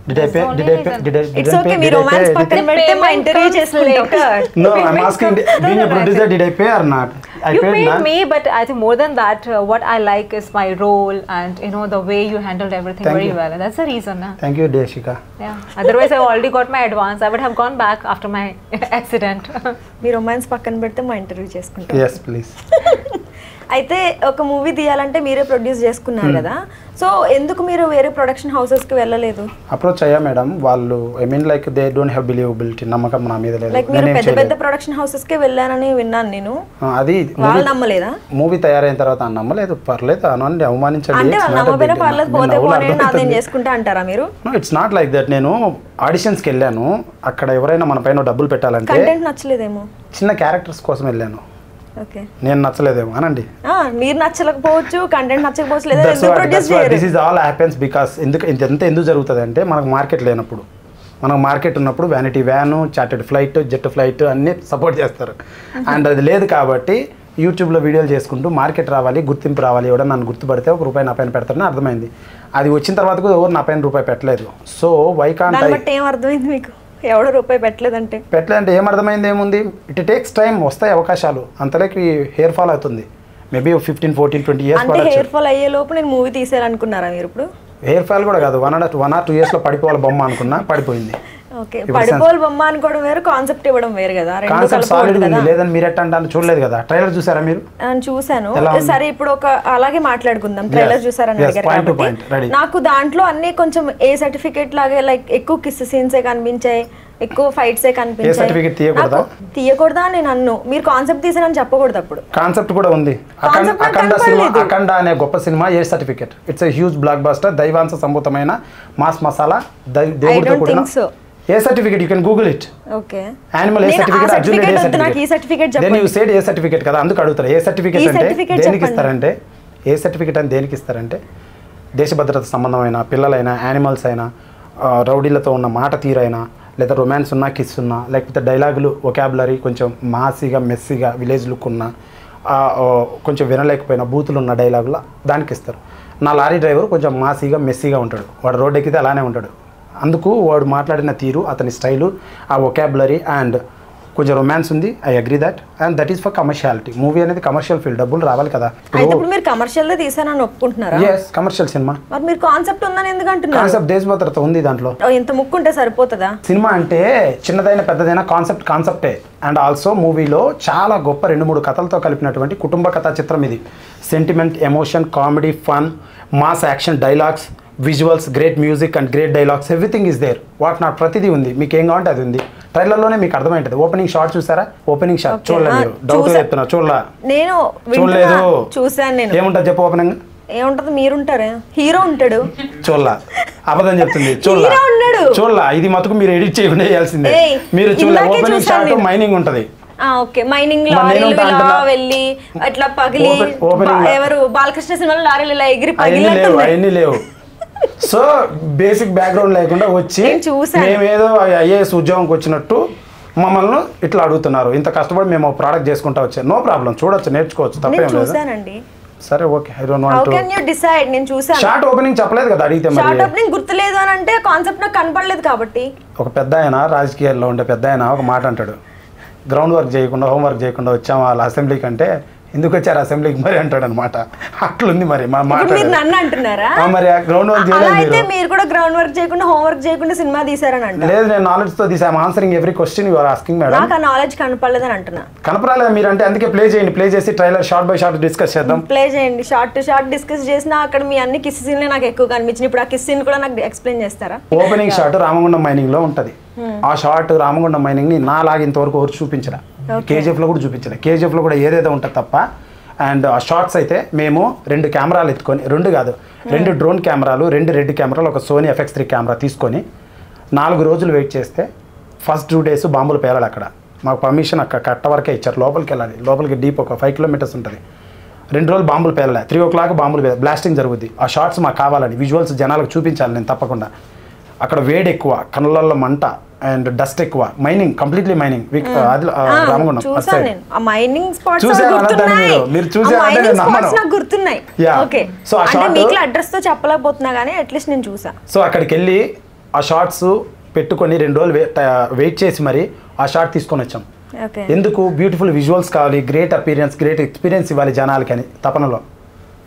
Did I That's pay? the only Did I pay? reason. Did I? It's did I okay. pay? Me Did I pay romance పక్కన anything? పెడితే మా Payment interview comes చేసుకుంటాం. No, I'm asking. Being a producer, did I pay or not? I You paid, paid na? me, but I think more than that, what I like is my role and the way you handled everything Thank very you. well. And that's the reason. Thank you, Deshika. Yeah. Otherwise, I already got my advance. I would have gone back after my accident. Me romance పక్కన పెడితే మా interview చేసుకుంటాం. Yes, please. అయితే ఒక movie తీయాలంటే మీరే produce చేసుకున్నారు కదా, సో ఎందుకు మీరు వేరే ప్రొడక్షన్ హౌసెస్కి వెళ్ళలేదు? అప్రోచ్ అయ్యా మేడం, వాళ్ళు I mean like they don't have believability, నమ్మకం నా మీద లేదు. లైక్ మీరు నేనేం పెద్ద పెద్ద చేయలేదు. ప్రొడక్షన్ హౌసెస్కే వెళ్ళానని విన్నాను నేను. అది వాళ్ళు నమ్మలేదా? మూవీ తయారైన తర్వాత నమ్మలేదు, పర్లేదు అనండి, అవమానించండి. అంటే వాళ్ళు నమ్మపోయినా పర్లేదు, పోతే పోనీ నేను చేసుకుంటా అంటారా మీరు? No, it's not like that. నేను ఆడిషన్స్కి వెళ్ళాను, అక్కడ ఎవరైనా మన పైన డబ్బులు పెట్టాలంటే కంటెంట్ నచ్చలేదేమో. చిన్న క్యారెక్టర్స్ కోసం వెళ్ళాను, ఓకే. నేను నచ్చలేదేమో అనండి. మీరు నచ్చలేకపోవచ్చు, కంటెంట్ నచ్చకపోవచ్చు, లేదా ఎందుకు ప్రొడ్యూస్ చేయరు? This is all happens because ఎందుకు జరుగుతుంది అంటే మనకు మార్కెట్ లేనప్పుడు, మనకు మార్కెట్ ఉన్నప్పుడు vanity van, chartered flight, jet flight అన్నీ సపోర్ట్ చేస్తారు. అండ్ అది లేదు కాబట్టి యూట్యూబ్లో వీడియోలు చేసుకుంటూ మార్కెట్ రావాలి, గుర్తింపు రావాలి, ఎవడన్నా నన్ను గుర్తుపడితే ₹1 నా పైన పెడతారని అర్థమైంది. అది వచ్చిన తర్వాత కూడా ఎవరు నా పైన ₹1 పెట్టలేదు. సో వై కాంట్ దాన్ని బట్టి ఏం అర్థమైంది మీకు? ఎవడో రూపాయి పెట్టలేదంటే పెట్టలేదంటే ఏమర్థమైంది, ఏముంది, ఇట్ టేక్స్ టైం, వస్తాయి అవకాశాలు, అంతలోకి హెయిర్ ఫాల్ అవుతుంది. మేబీ 15, 14, 20 years అంటే హెయిర్ ఫాల్ అయ్యే లోపు నేను మూవీ తీసేయాలనుకున్నారా మీరు ఇప్పుడు? హెయిర్ ఫాల్ కూడా కాదు, 1 or 2 yearsలో పడిపోవాలి బొమ్మ అనుకున్నా, పడిపోయింది. ఓకే. పడిపోవాలి బొమ్మ అనుకోవడం వేరు, కాన్సెప్ట్ ఇవ్వడం వేరు కదా, రెండు కాన్సెప్ట్ సాలిడ్ కలపకూడదు ఉంది. కదా. లేదని మీరు ఎట్లా అంటే చూడలేదు కదా, ట్రైలర్ చూసారా మీరు? నేను చూసాను. ఎలా ఉంది? సరే, ఇప్పుడు ఒక అలాగే మాట్లాడుకుందాం. ట్రైలర్ చూసారని అడిగారు point to కాబట్టి point, ready. నాకు దాంట్లో అన్ని కొంచెం ఏ సర్టిఫికేట్ లాగే, లైక్ ఎక్కువ కిస్ సీన్సే కనిపించాయి, ఎక్కువ ఫైట్సే కనిపించాయి. certificate తీయకూడదా? తీయకూడదా అని నేను అన్ను. మీరు కాన్సెప్ట్ తీసారని చెప్పకూడదు. అప్పుడు కాన్సెప్ట్ కూడా ఉంది. Concept అఖండ సినిమా, కనపడలేదు. అఖండ అనే గొప్ప సినిమా A certificate? It's a huge blockbuster, దైవాంశ సంభూతమైన మాస్ మసాలా, దేవుడితో don't కూడిన think so. A certificate? You can Google it. Okay. Animal A నేను ఆ certificate, Arjun Reddy A certificate వద్దు, నాకు ఈ సర్టిఫికేట్. certificate దెన్ యూ చెప్పండి. సేడ్ ఏ సర్టిఫికేట్ కదా, అందుకు అడుగుతారు ఏ సర్టిఫికేట్ ఈ అంటే certificate దేనికి చెప్పండి. ఇస్తారంటే, ఏ సర్టిఫికేట్ అని దేనికి ఇస్తారంటే దేశ భద్రత సంబంధమైన, పిల్లలైనా, యానిమల్స్ అయినా, రౌడీలతో ఉన్న మాట తీరైనా, లేదా రొమాన్స్ ఉన్నా కిస్ ఉన్నా లేకపోతే డైలాగులు ఒకాబులరీ కొంచెం మాసిగా మెస్సీగా విలేజ్ లుక్ ఉన్న కొంచెం వినలేకపోయినా బూతులు ఉన్న డైలాగులు దానికి ఇస్తారు. నా లారీ డ్రైవర్ కొంచెం మాసిగా మెస్సీగా ఉంటాడు, వాడు రోడ్ ఎక్కితే అలానే ఉంటాడు. అందుకు వాడు మాట్లాడిన తీరు, అతని స్టైలు, ఆ ఒకాబులరీ అండ్ కొంచెం రొమాన్స్ ఉంది. I agree that and that is for commerciality. Movie అనేది కమర్షియల్ ఫీల్డ్, డబ్బులు రావాలి కదా. అయితే ఇప్పుడు మీరు కమర్షియల్ తీసానని ఒప్పుకుంటున్నారా? ఎస్, కమర్షియల్ సినిమా. మరి మీరు కాన్సెప్ట్ ఉందని ఎందుకు అంటున్నారు? కాన్సెప్ట్ దేశభద్రత ఉంది దాంట్లో. ఎంత ముక్కు ఉంటే సరిపోతుందా? సినిమా అంటే చిన్నదైన పెద్దదైన కాన్సెప్టే. అండ్ ఆల్సో మూవీలో చాలా గొప్ప 2-3 కథలతో కలిపినటువంటి కుటుంబ కథా చిత్రం ఇది. Sentiment, emotion, comedy, fun, mass action, dialogues, visuals, great music and great dialogues, everything is there. నాకు ప్రతిదీ ఉంది, మీకు ఏం కావాలంటే అది ఉంది. ట్రైలర్లోనే మీకు అర్థమైంటుంది. ఓపెనింగ్ షాట్ చూసారా? ఓపెనింగ్ షాట్ చూడలేదు మీరు? డౌట్ చెప్తున్నా, నేను చూడలేదు. చూసాను నేను. ఏముంటుంది చెప్పు ఓపెనింగ్? ఏముంటది, మీరుంటారు, హీరో ఉంటాడు. చూడలా, అబద్ధం చెప్తుంది. చూడలా, ఇది మటుకు మీరు ఎడిట్ చేయకుండా వేయాల్సిందే. మీరు చూడలే. ఓపెనింగ్ షాట్ మైనింగ్ ఉంటది. ఓకే, మైనింగ్ లారీలు వెళ్ళి అట్లా పగిలి, ఎవరు బాలకృష్ణ సినిమాలో లారీలు ఇలా ఎగిరి అవన్నీ లేవు. సో బేసిక్ బ్యాక్గ్రౌండ్ లేకుండా వచ్చి మేమేదో ఐఏఎస్ ఉద్యోగంకి వచ్చినట్టు మమ్మల్ని ఇట్లా అడుగుతున్నారు. ఇంత కష్టపడి మేము ప్రోడక్ట్ చేసుకుంటా వచ్చాం. నో ప్రాబ్లం, చూడొచ్చు, నేర్చుకోవచ్చు, తప్పేం లేదు. సరే, okay. I don't want to. How can you decide? నేను చూసాను. షార్ట్ ఓపెనింగ్ చెప్పలేదు కదా అడిగితే. మరి షార్ట్ ఓపెనింగ్ గుర్తులేదు అని అంటే కాన్సెప్ట్ నాకు కనపడలేదు కాబట్టి. ఒక పెద్ద ఆయన, రాజకీయాల్లో ఉండే పెద్ద ఆయన ఒక మాట అంటాడు, గ్రౌండ్ వర్క్ చేయకుండా హోంవర్క్ చేయకుండా వచ్చాం వాళ్ళ అసెంబ్లీకి అంటే, ఎందుకు వచ్చారు అసెంబ్లీకి మరి అంటాడు అనమాట. అట్లుంది మరి మా మాట. నన్ను అంటున్నారా? మరి గ్రౌండ్ వర్క్ చేయలేదు. మీరు కూడా గ్రౌండ్ వర్క్ చేయకుండా హోంవర్క్ చేయకుండా సినిమా తీసారని అంటే? లేదు, నేను నాలెడ్జ్ తో తీసాను. Answering every question you are asking madam. నాకు ఆ నాలెడ్జ్ కనపడలేదని అంటున్నా. కనపరాలేదు మీరు అంటే, అందుకే ప్లే చేయండి. ప్లే చేసి trailer short by shot discuss చేద్దాం. ప్లే చేయండి, షార్ట్ టు షార్ట్ డిస్కస్ చేసినా అక్కడ మీ అన్ని కిస్ సీన్లే నాకు ఎక్కువ కనిపించింది. ఇప్పుడు ఆ కిస్ సీన్ కూడా నాకు ఎక్స్ప్లెయిన్ చేస్తారా? ఓపెనింగ్ షాట్ రామగుండం మైనింగ్ లో ఉంటది. ఆ షార్ట్ రామగుండం మైనింగ్ ని నాలాగా ఇంతవరకు ఎవరు చూపించరా. కేజీఎఫ్ లో కూడా చూపించలే. కేజీఎఫ్ లో కూడా ఏదేదో ఉంటుంది తప్ప. అండ్ ఆ షార్ట్స్ అయితే మేము 2 కెమెరాలు ఎత్తుకొని, 2 కాదు 2 డ్రోన్ కెమెరాలు, 2 రెడ్ కెమెరాలు, ఒక సోనీ FX3 కెమెరా తీసుకొని 4 రోజులు వెయిట్ చేస్తే ఫస్ట్ 2 days బాంబులు పేలాలి అక్కడ. మాకు పర్మిషన్ అక్కడ కట్ట వరకే ఇచ్చారు, లోపలికి వెళ్ళాలి. లోపలికి డీప్ ఒక 5 kilometers ఉంటుంది. 2 రోజులు బాంబులు పేలాలి. 3 o'clock బాంబులు బ్లాస్టింగ్ జరుగుద్ది. ఆ షార్ట్స్ మాకు కావాలని, విజువల్స్ జనాలకు చూపించాలి నేను తప్పకుండా. అక్కడ వేడి ఎక్కువ, కళ్ళల్లో మంట అండ్ డస్ట్ ఎక్కువ. Mining, completely mining. Ramagundam so అక్కడికి వెళ్ళి ఆ షార్ట్స్ పెట్టుకొని 2 రోజులు వెయిట్ చేసి మరి ఆ షార్ట్ తీసుకొని వచ్చాం. ఎందుకు? బ్యూటిఫుల్ విజువల్స్ కావాలి, గ్రేట్ అపీరియన్స్, గ్రేట్ ఎక్స్పీరియన్స్ ఇవ్వాలి జనాలకి అని తపనలో.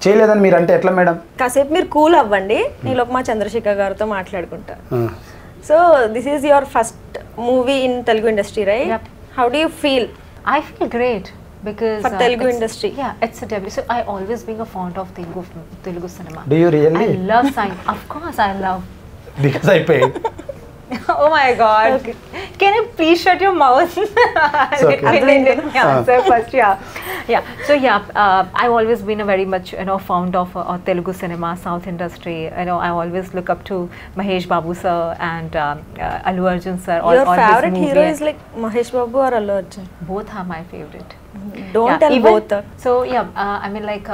చేయలేదని మీరు అంటే ఎట్లా మేడం? కాసేపు మీరు కూల్ అవ్వండి, ఈలోపు మా చంద్రశేఖర్ గారితో మాట్లాడుకుంటా. So this is your first movie in Telugu industry, right? Yep. How do you feel? I feel great because for Telugu industry. Yeah, it's a debut. So I always been a fond of Telugu cinema. Do you really? I love science. Of course I love. Because I paid. Oh my God. Okay. Can you please shut your mouth? Answer first. Yeah. So I've always been a very much fond of Telugu cinema, South industry. I always look up to Mahesh Babu sir and Allu Arjun sir. Your favorite hero is like Mahesh Babu or Allu Arjun? Both are my favorite. Don't tell even, both. So I mean like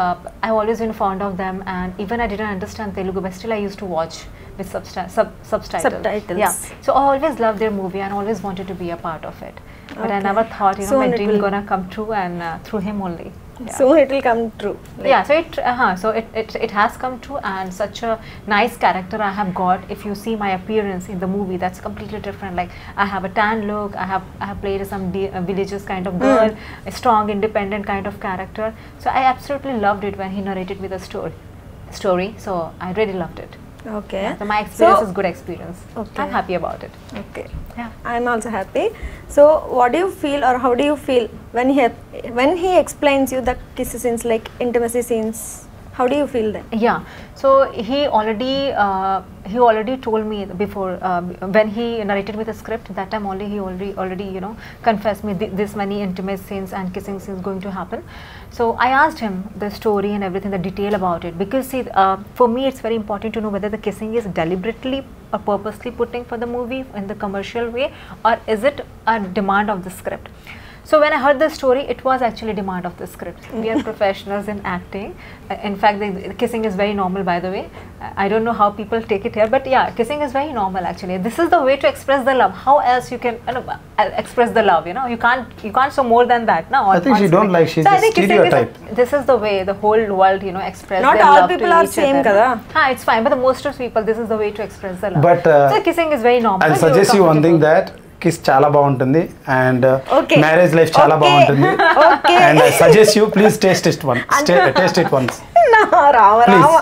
I've always been fond of them, and even I didn't understand Telugu, but still I used to watch with subtitles. Yeah. So I always loved their movie and always wanted to be a part of it. But I never thought my dream gonna come true, and through him only. Yeah. Soon it will come true. Yeah. So it has come true, and such a nice character I have got. If you see my appearance in the movie, that's completely different. Like I have a tan look. I have played some villages kind of girl, a strong, independent kind of character. So I absolutely loved it when he narrated with a story. So I really loved it. Okay. So my experience is good experience. Okay. I'm happy about it. Okay. Yeah. I'm also happy. So what do you feel, or how do you feel when he explains you the kiss scenes, like intimacy scenes? How do you feel then? Yeah. So he already told me before when he narrated with the script. That time only he already confessed me this many intimate scenes and kissing scenes going to happen. So I asked him the story and everything, the detail about it, because see, for me it's very important to know whether the kissing is deliberately or purposely putting for the movie in the commercial way, or is it a demand of the script. So when I heard the story, it was actually demand of the script. We are professionals in acting. In fact, the kissing is very normal, by the way. I don't know how people take it here, but yeah, kissing is very normal actually. This is the way to express the love. How else you can express the love? You know, you can't show more than that. No, I think she don't like. She's so I a think stereotype. this is the way the whole world, you know, express Not their all love people to are each same, other. kada? It's fine, but the most of people, this is the way to express the love. But so kissing is very normal. I'll suggest you one thing that kiss చాలా బాగుంటుంది and Okay. Marriage life చాలా Okay. బాగుంటుంది Okay. And I suggest you please taste it once Rama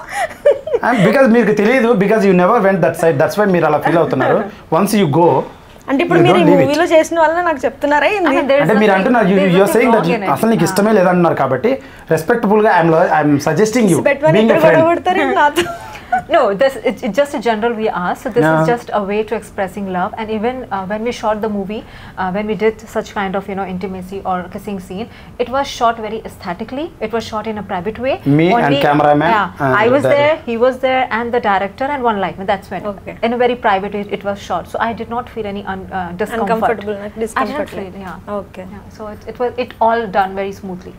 because మీకు తెలియదు because you never went that side that's why మీరు అలా feel అవుతున్నారు once you go అంటే ఇప్పుడు మీరు ఈ మూవీలో చేసిన వల్ల నాకు చెప్తున్నారా ఏంది? అంటే మీరు అంటున్నారు యూఆర్ సేయింగ్ దట్ అసలు నీకు ఇష్టమే లేదంటున్నారు కాబట్టి రెస్పెక్టబుల్ గా I'm suggesting you being a friend. No, it's just a general we asked. So this is just a way to expressing love. And even when we shot the movie, when we did such kind of, you know, intimacy or kissing scene, it was shot very aesthetically. It was shot in a private way. Me and cameraman. Yeah, I was there, he was there, and the director and one light. That's when. Okay. In a very private way, it was shot. So I did not feel any discomfort. Uncomfortable, I discomfort. didn't feel, yeah. Okay. Yeah, so it all done very smoothly.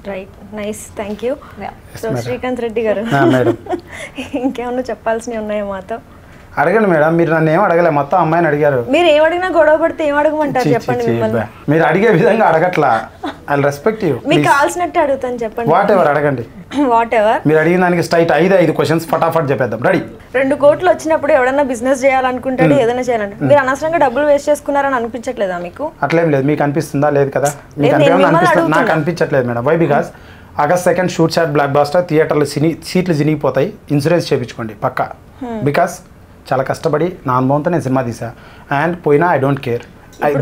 Right nice thank you. Yeah. So Srikanth Reddy గారు madam ఇంకేమన్నా చెప్పాల్సినవి ఉన్నాయో మాతో? అడగండి madam, మీరు నన్ను ఏం అడగలే, మొత్తం అమ్మాయిని అడిగారు. మీరు ఏం అడిగినా గొడవ పడితే ఏం అడగమంటారు చెప్పండి? మిమ్మల్ని మీరు అడిగే విధంగా అడగట్లా. I respect you. మీకు కావాల్సినట్టు అడుగుతాను చెప్పండి. వాట్ ఎవర్ అడగండి. వాట్ ఎవర్ మీరు అడిగిన దానికి స్ట్రైట్ 5 క్వశ్చన్స్ ఫటాఫట్ చెప్పేద్దాం. రెడీ? 2 కోట్లు వచ్చినప్పుడు ఎవడన్నా బిజినెస్ చేయాలనుకుంటాడు, ఏదైనా చేయాలంటే మీరు అనవసరంగా డబ్బులు వేస్ట్ చేసుకున్నారని అనిపించట్లేదా మీకు? అట్లేం లేదు. మీకు అనిపిస్తుందా? లేదు కదా. మీకు అనిపిస్తుంది. నాకు అనిపించట్లేదు madam. Why? Because August 2nd shoot shot blockbuster థియేటర్లో సీట్లు చినిగిపోతాయి. ఇన్సూరెన్స్ చేయించుకోండి పక్కా. బికాస్ చాలా కష్టపడి నా అనుభవంతో నేను సినిమా తీసా అండ్ పోయినా ఐ డోంట్ కేర్.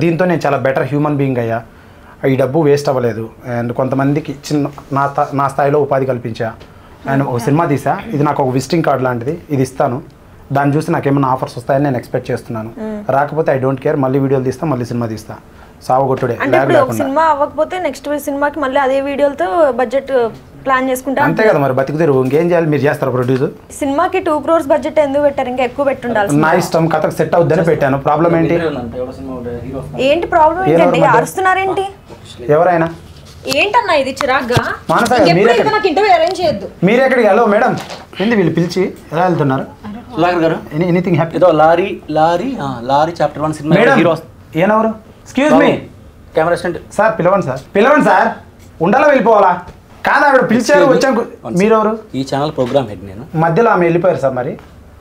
దీంతో నేను చాలా బెటర్ హ్యూమన్ బీయింగ్ అయ్యా. ఈ డబ్బు వేస్ట్ అవ్వలేదు అండ్ కొంతమందికి నా స్థాయిలో ఉపాధి కల్పించా అండ్ ఒక సినిమా తీసా. ఇది నాకు ఒక విజిటింగ్ కార్డ్ లాంటిది. ఇది ఇస్తాను, దాన్ని చూసి నాకు ఏమైనా ఆఫర్స్ వస్తాయని నేను ఎక్స్పెక్ట్ చేస్తున్నాను. రాకపోతే ఐ డోంట్ కేర్, మళ్ళీ వీడియోలు తీస్తా, మళ్ళీ సినిమా తీస్తా. సావగొట్టుడే. అంటే ఇప్పుడు ఒక సినిమా అవ్వకపోతే నెక్స్ట్ సినిమాకి మళ్ళీ అదే వీడియోలతో బడ్జెట్ ప్లాన్ చేసుకుంటా. అంతే కదా మరి, బతికుతారు. ఇంకేం చేయాలి? మీరు చేస్తారు ప్రొడ్యూసర్. సినిమాకి 2 crores బడ్జెట్ ఎందుకు పెట్టారు? ఇంకా ఎక్కువ పెట్టుండాలి. నా ఇష్టం, కథకు సెట్ అవుద్దని పెట్టాను. ప్రాబ్లం ఏంటి? ఏంటి ప్రాబ్లం ఏంటండి? అరుస్తున్నారేంటి ఎవరైనా? ఏంటన్నా ఇది చిరాగ్గా? నాకు ఇంటర్వ్యూ అరేంజ్ చేయొద్దు. మీరు ఎక్కడికి? హలో మేడం, ఏంది వీళ్ళు పిలిచి ఎలా వెళ్తున్నారు? Sudhakar garu, anything happy? ఏదో లారీ చాప్టర్ 1 సినిమా హీరో. ఏనెవరు? Excuse me, camera assistant sir పిలవండి సార్. ఉండాలా వెళ్ళిపోవాలా? కాదా ఆవిడ పిలిచారు వచ్చాను. మీరెవరు? ఈ ఛానల్ ప్రోగ్రామ్ హెడ్ నేను. మధ్యలో ఆమె వెళ్ళిపోయారు సార్. మరి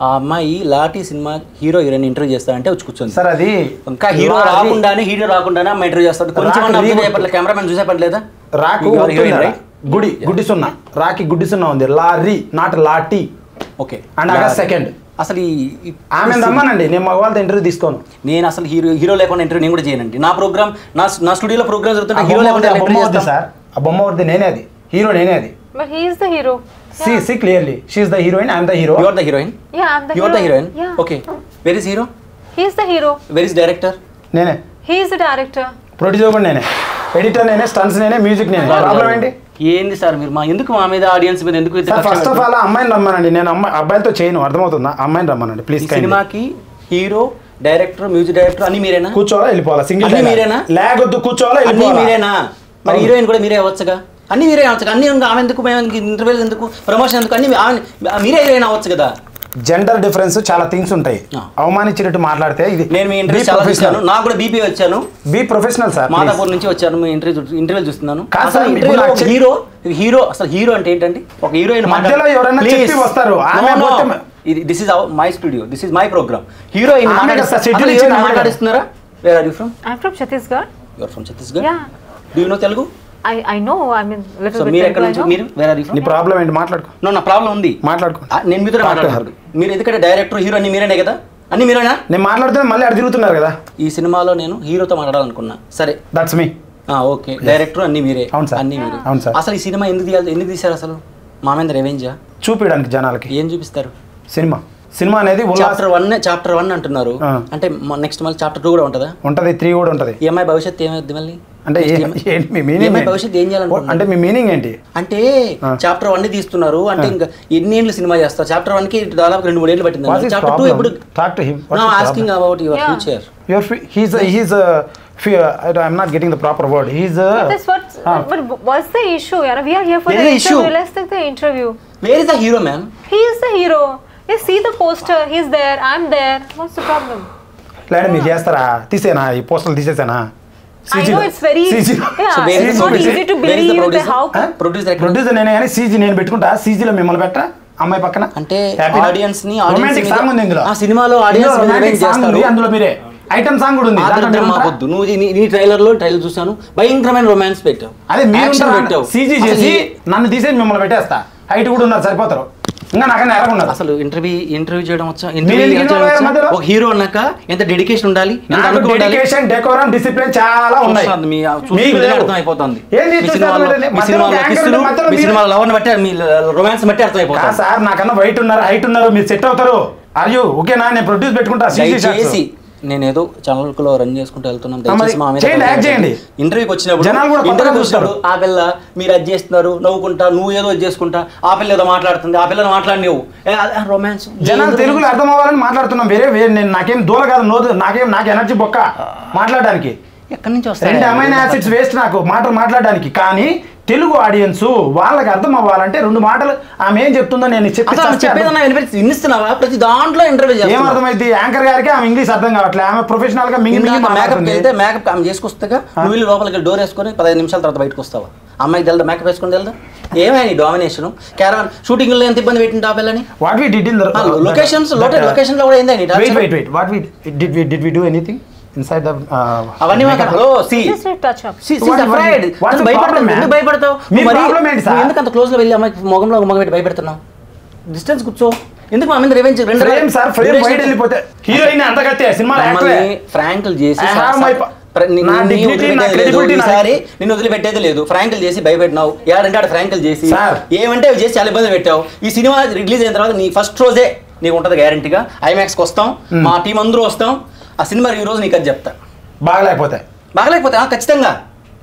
ఆ అమ్మాయి లాటి సినిమా హీరో హీరోయిన్ ఇంటర్వ్యూ చేస్తారంటే వచ్చి కూర్చొని సార్. అది ఇంకా హీరో రాకుండానే అమ్మాయి ఇంటర్వ్యూ చేస్తాడు. కొంచెం కెమెరామెన్ చూసే పని లేదా? గుడ్డి సున్నా, రాకి గుడ్డి సున్నా ఉంది. లారీ నాట్ లాటి. ఓకే. అండ్ August 2nd అసలు ఆమె రమ్మనండి, నేను మగవాళ్ళతో ఇంటర్వ్యూ తీసుకోను. నేను అసలు హీరో లేకుండా ఇంటర్వ్యూ నేను కూడా చేయనండి. నా ప్రోగ్రామ్ నా స్టూడియోలో ప్రోగ్రామ్ జరుగుతుంటే హీరో లేకుండా సార్. ఆ బొమ్మ వద్దు, నేనే అది హీరో, నేనే అది. But he is the hero. See clearly, she is the heroine, I am the hero. You are the heroine? Yeah, I'm the You hero. are the heroine? Yeah. Okay. Where is hero? He is the hero. Where is director? నేనే. He is the director. Producer కూడా నేనే, editor నేనే, stunts నేనే, music నేనే. Problem ఏంటి? ఏంది sir మీరు ఎందుకు మా మీద ఆడియన్స్ మీద ఎందుకు? ఫస్ట్ ఆఫ్ ఆల్ అమ్మాయిని రమ్మనండి. నేను అబ్బాయిలతో చేయను, అర్థమవుతుందా? అమ్మాయిని రమ్మనండి ప్లీజ్. సినిమాకి హీరో, డైరెక్టర్, మ్యూజిక్ డైరెక్టర్ అన్ని మీరేనా? కూర్చోవాలా వెళ్ళిపోవాలా? సింగిల్ అన్ని మీరేనా? లాగ్ వద్దు, కూర్చోవాలా అన్ని మీరేనా? మరి హీరోయిన్ కూడా మీరే అవ్వచ్చుగా. అన్ని మీరే అవ్వచ్చు. అన్ని ఆమె ఎందుకు, మేము ఇంటర్వ్యూలు ఎందుకు, ప్రమోషన్ ఎందుకు? అన్ని మీరే హీరోయిన్ అవ్వచ్చు కదా. జెండర్ డిఫరెన్స్ చాలా థింగ్స్ ఉంటాయి. అవమానించినట్టు మాట్లాడితే ఇది. నేను మీ ఇంటర్వ్యూ చాలా చూశాను. నాకు కూడా బీపీ వచ్చాను. Be professional sir. మాదాపూర్ నుంచి వచ్చాను. మీ ఇంటర్వ్యూ చూస్తున్నాను. హీరో అసలు హీరో అంటే ఏంటండి? ఒక హీరోయిన్ మధ్యలో ఎవరైనా చెప్పి వస్తారు. This is my studio, this is my program. Heroine మాట్లాడిస్తున్నారా? Where are you from? I'm from Chhattisgarh. You are from Chhattisgarh? Yeah. Do you know Telugu? I know. I mean, little So bit. మీరు ఎక్కడ నుంచి? మీరు wear are you from? నీ problem ఏంటి? మాట్లాడుకో. నా problem ఉంది, మాట్లాడుకో. నేను మీతో మాట్లాడతాను. మీరు ఎందుకంటే డైరెక్టర్, హీరో అన్ని మీరేనే కదా? అన్ని మీరేనా? నేను మాట్లాడుతున్నా, మళ్ళీ అడి తిరుగుతున్నారు కదా. ఈ సినిమాలో నేను హీరోతో మాట్లాడాలనుకున్నా. సరే, దట్స్ మీ. ఓకే. డైరెక్టర్ అన్ని మీరే. అవును సార్. అన్ని మీరే. అవును సార్. అసలు ఈ సినిమా ఎందుకు తీశారు? అసలు మా మీద రెవెంజా చూపించడానికి జనాలకి. ఏం చూపిస్తారు? సినిమా సినిమా అనేది చాప్టర్ 1 అంటున్నారు. అంటే నెక్స్ట్ మళ్ళీ చాప్టర్ 2 కూడా ఉంటుందా? ఉంటుంది, 3 కూడా ఉంటుంది. ఈ అమ్మాయి భవిష్యత్తు ఏమైంది మళ్ళీ? అంటే మీ మీనింగ్ భవిష్యత్తు ఏం చేయాలంటే అంటే మీ మీనింగ్ ఏంటి అంటే చాప్టర్ 1 తీస్తున్నారు అంటే ఇంకా ఎన్ని ఏళ్ళు సినిమా చేస్తారు? చాప్టర్ 1 కి దాదాపు 2-3 ఏళ్ళు పట్టింది. చాప్టర్ 2 ఎప్పుడు? Talk to him. Now asking about your future. He's I'm not getting the proper word. But what's the issue? We are here for the interview. Let's take the interview. Where is the hero, man? He is the hero. Yes, see the poster. He's there. I'm there. What's the problem? Lady, మీరు చేస్తారా? తీసేనా ఈ పోస్టర్లు తీసేసానా? I know it's very it's not easy to believe how producer నేనే కానీ CG నేను పెట్టుకుంటా. సీజీలో మిమ్మల్ని పెట్టరా అమ్మాయి పక్కన? అంటే ఆడియన్స్ ని రొమాంటిక్ సాంగ్ ఉంది ఇందులో. ఆ సినిమాలో ఆడియన్స్ రొమాంటిక్ సాంగ్ ఉంది, అందులో మీరే ఐటమ్ సాంగ్ కూడా ఉంది. మాకొద్దు. నువ్వు నీ ట్రైలర్ చూసాను, భయంకరమైన రొమాన్స్ పెట్టావు. అదే మీరు సీజీ చేసి నన్ను తీసేసి మిమ్మల్ని పెట్టేస్తా. హైట్ కూడా ఉన్నారు, సరిపోతారు. ఇంకా నాకన్నా ఎరగన్నారు. అసలు ఇంటర్వ్యూ చేయడం వచ్చా? ఒక హీరో అన్నాక ఎంత డెడికేషన్ ఉండాలి, డెడికేషన్, డెకోరం, డిసిప్లిన్ చాలా ఉన్నాయి. అర్థం అయిపోతుంది. మీ సినిమా లవర్ని బట్టి, మీ రొమాన్స్ బట్టి అర్థం అయిపోతుంది. సార్ నాకన్నా వైట్ ఉన్నారు, హైట్ ఉన్నారు, మీరు సెట్ అవుతారు. అయ్యో ఓకేనా, నేను ప్రొడ్యూస్ పెట్టుకుంటా. చేసి నేనేదో ఛానల్ రన్ చేసుకుంటూ వెళ్తున్నాం. ఇంటర్వ్యూకి వచ్చినప్పుడు ఆ పిల్ల మీరు అది చేస్తున్నారు నవ్వుకుంటా, నువ్వు ఏదో చేసుకుంటా, ఆ పిల్ల ఏదో మాట్లాడుతుంది, ఆ పిల్లని మాట్లాడినవు. రొమాన్స్ జనాలు తెలుగులో అర్థం అవ్వాలని మాట్లాడుతున్నాం. వేరే నేను నాకేం దూల కాదు, నాకు ఎనర్జీ బొక్క మాట్లాడడానికి. ఎక్కడి నుంచి వస్తాయి? 2 అమైనో యాసిడ్స్ వేస్ట్ నాకు మాట్లాడడానికి. కానీ తెలుగు ఆడియన్స్ వాళ్ళకి అర్థం అవ్వాలంటే 2 మాటలు ఆమె ఏం చెప్తుందో నేను వినిస్తున్నావా? ప్రతి దాంట్లో ఇంటర్వ్యూ ఏం అర్థమైంది? యాంకర్ గారికి ఆమె ఇంగ్లీష్ అర్థం కావట్లేదు. ఆమె ప్రొఫెషనల్ గా మేకప్ ఆమె చేసుకొస్తాగా, నువ్వు లోపలికి డోర్ వేసుకొని 15 నిమిషాల తర్వాత బయటకు వస్తావా? అమ్మాయికి తెలుదా మేకప్ వేసుకుని తెలుదా? ఏమైనా డామినేషన్ క్యారవాన్ షూటింగ్ లో ఎంత ఇబ్బంది పెట్టింది ఆ పిల్లని. What we did in the locations location లో కూడా ఏందండి? What we did we do anything inside the అవన్నీ మాకు హలో సి touch up. She's afraid. భయపడతావు ఎందుకు అంత క్లోజ్ లో వెళ్ళి అమ్మాయికి మొగంలో మగ పెట్టి భయపెడుతున్నావు? డిస్టెన్స్ కూర్చో. ఎందుకు మా మీద రివెంజ్? హీరోయిన్ అంత కట్టే సినిమా ఫ్రాంకులు చేసి నిన్ను వదిలిపెట్టేది లేదు. ఫ్రాంకులు చేసి భయపెట్టినావు. ఏడంటే ఆడ ఫ్రాంకులు చేసి ఏమంటే అవి చేసి చాలా ఇబ్బంది పెట్టావు. ఈ సినిమా రిలీజ్ అయిన తర్వాత నీ ఫస్ట్ రోజే నీకు ఉంటుంది గ్యారంటీగా. ఐమాక్స్కి వస్తాం, మా టీం అందరూ వస్తాం. ఆ సినిమా ఈ రోజు నీకు అది చెప్తా. బాగలేకపోతే ఖచ్చితంగా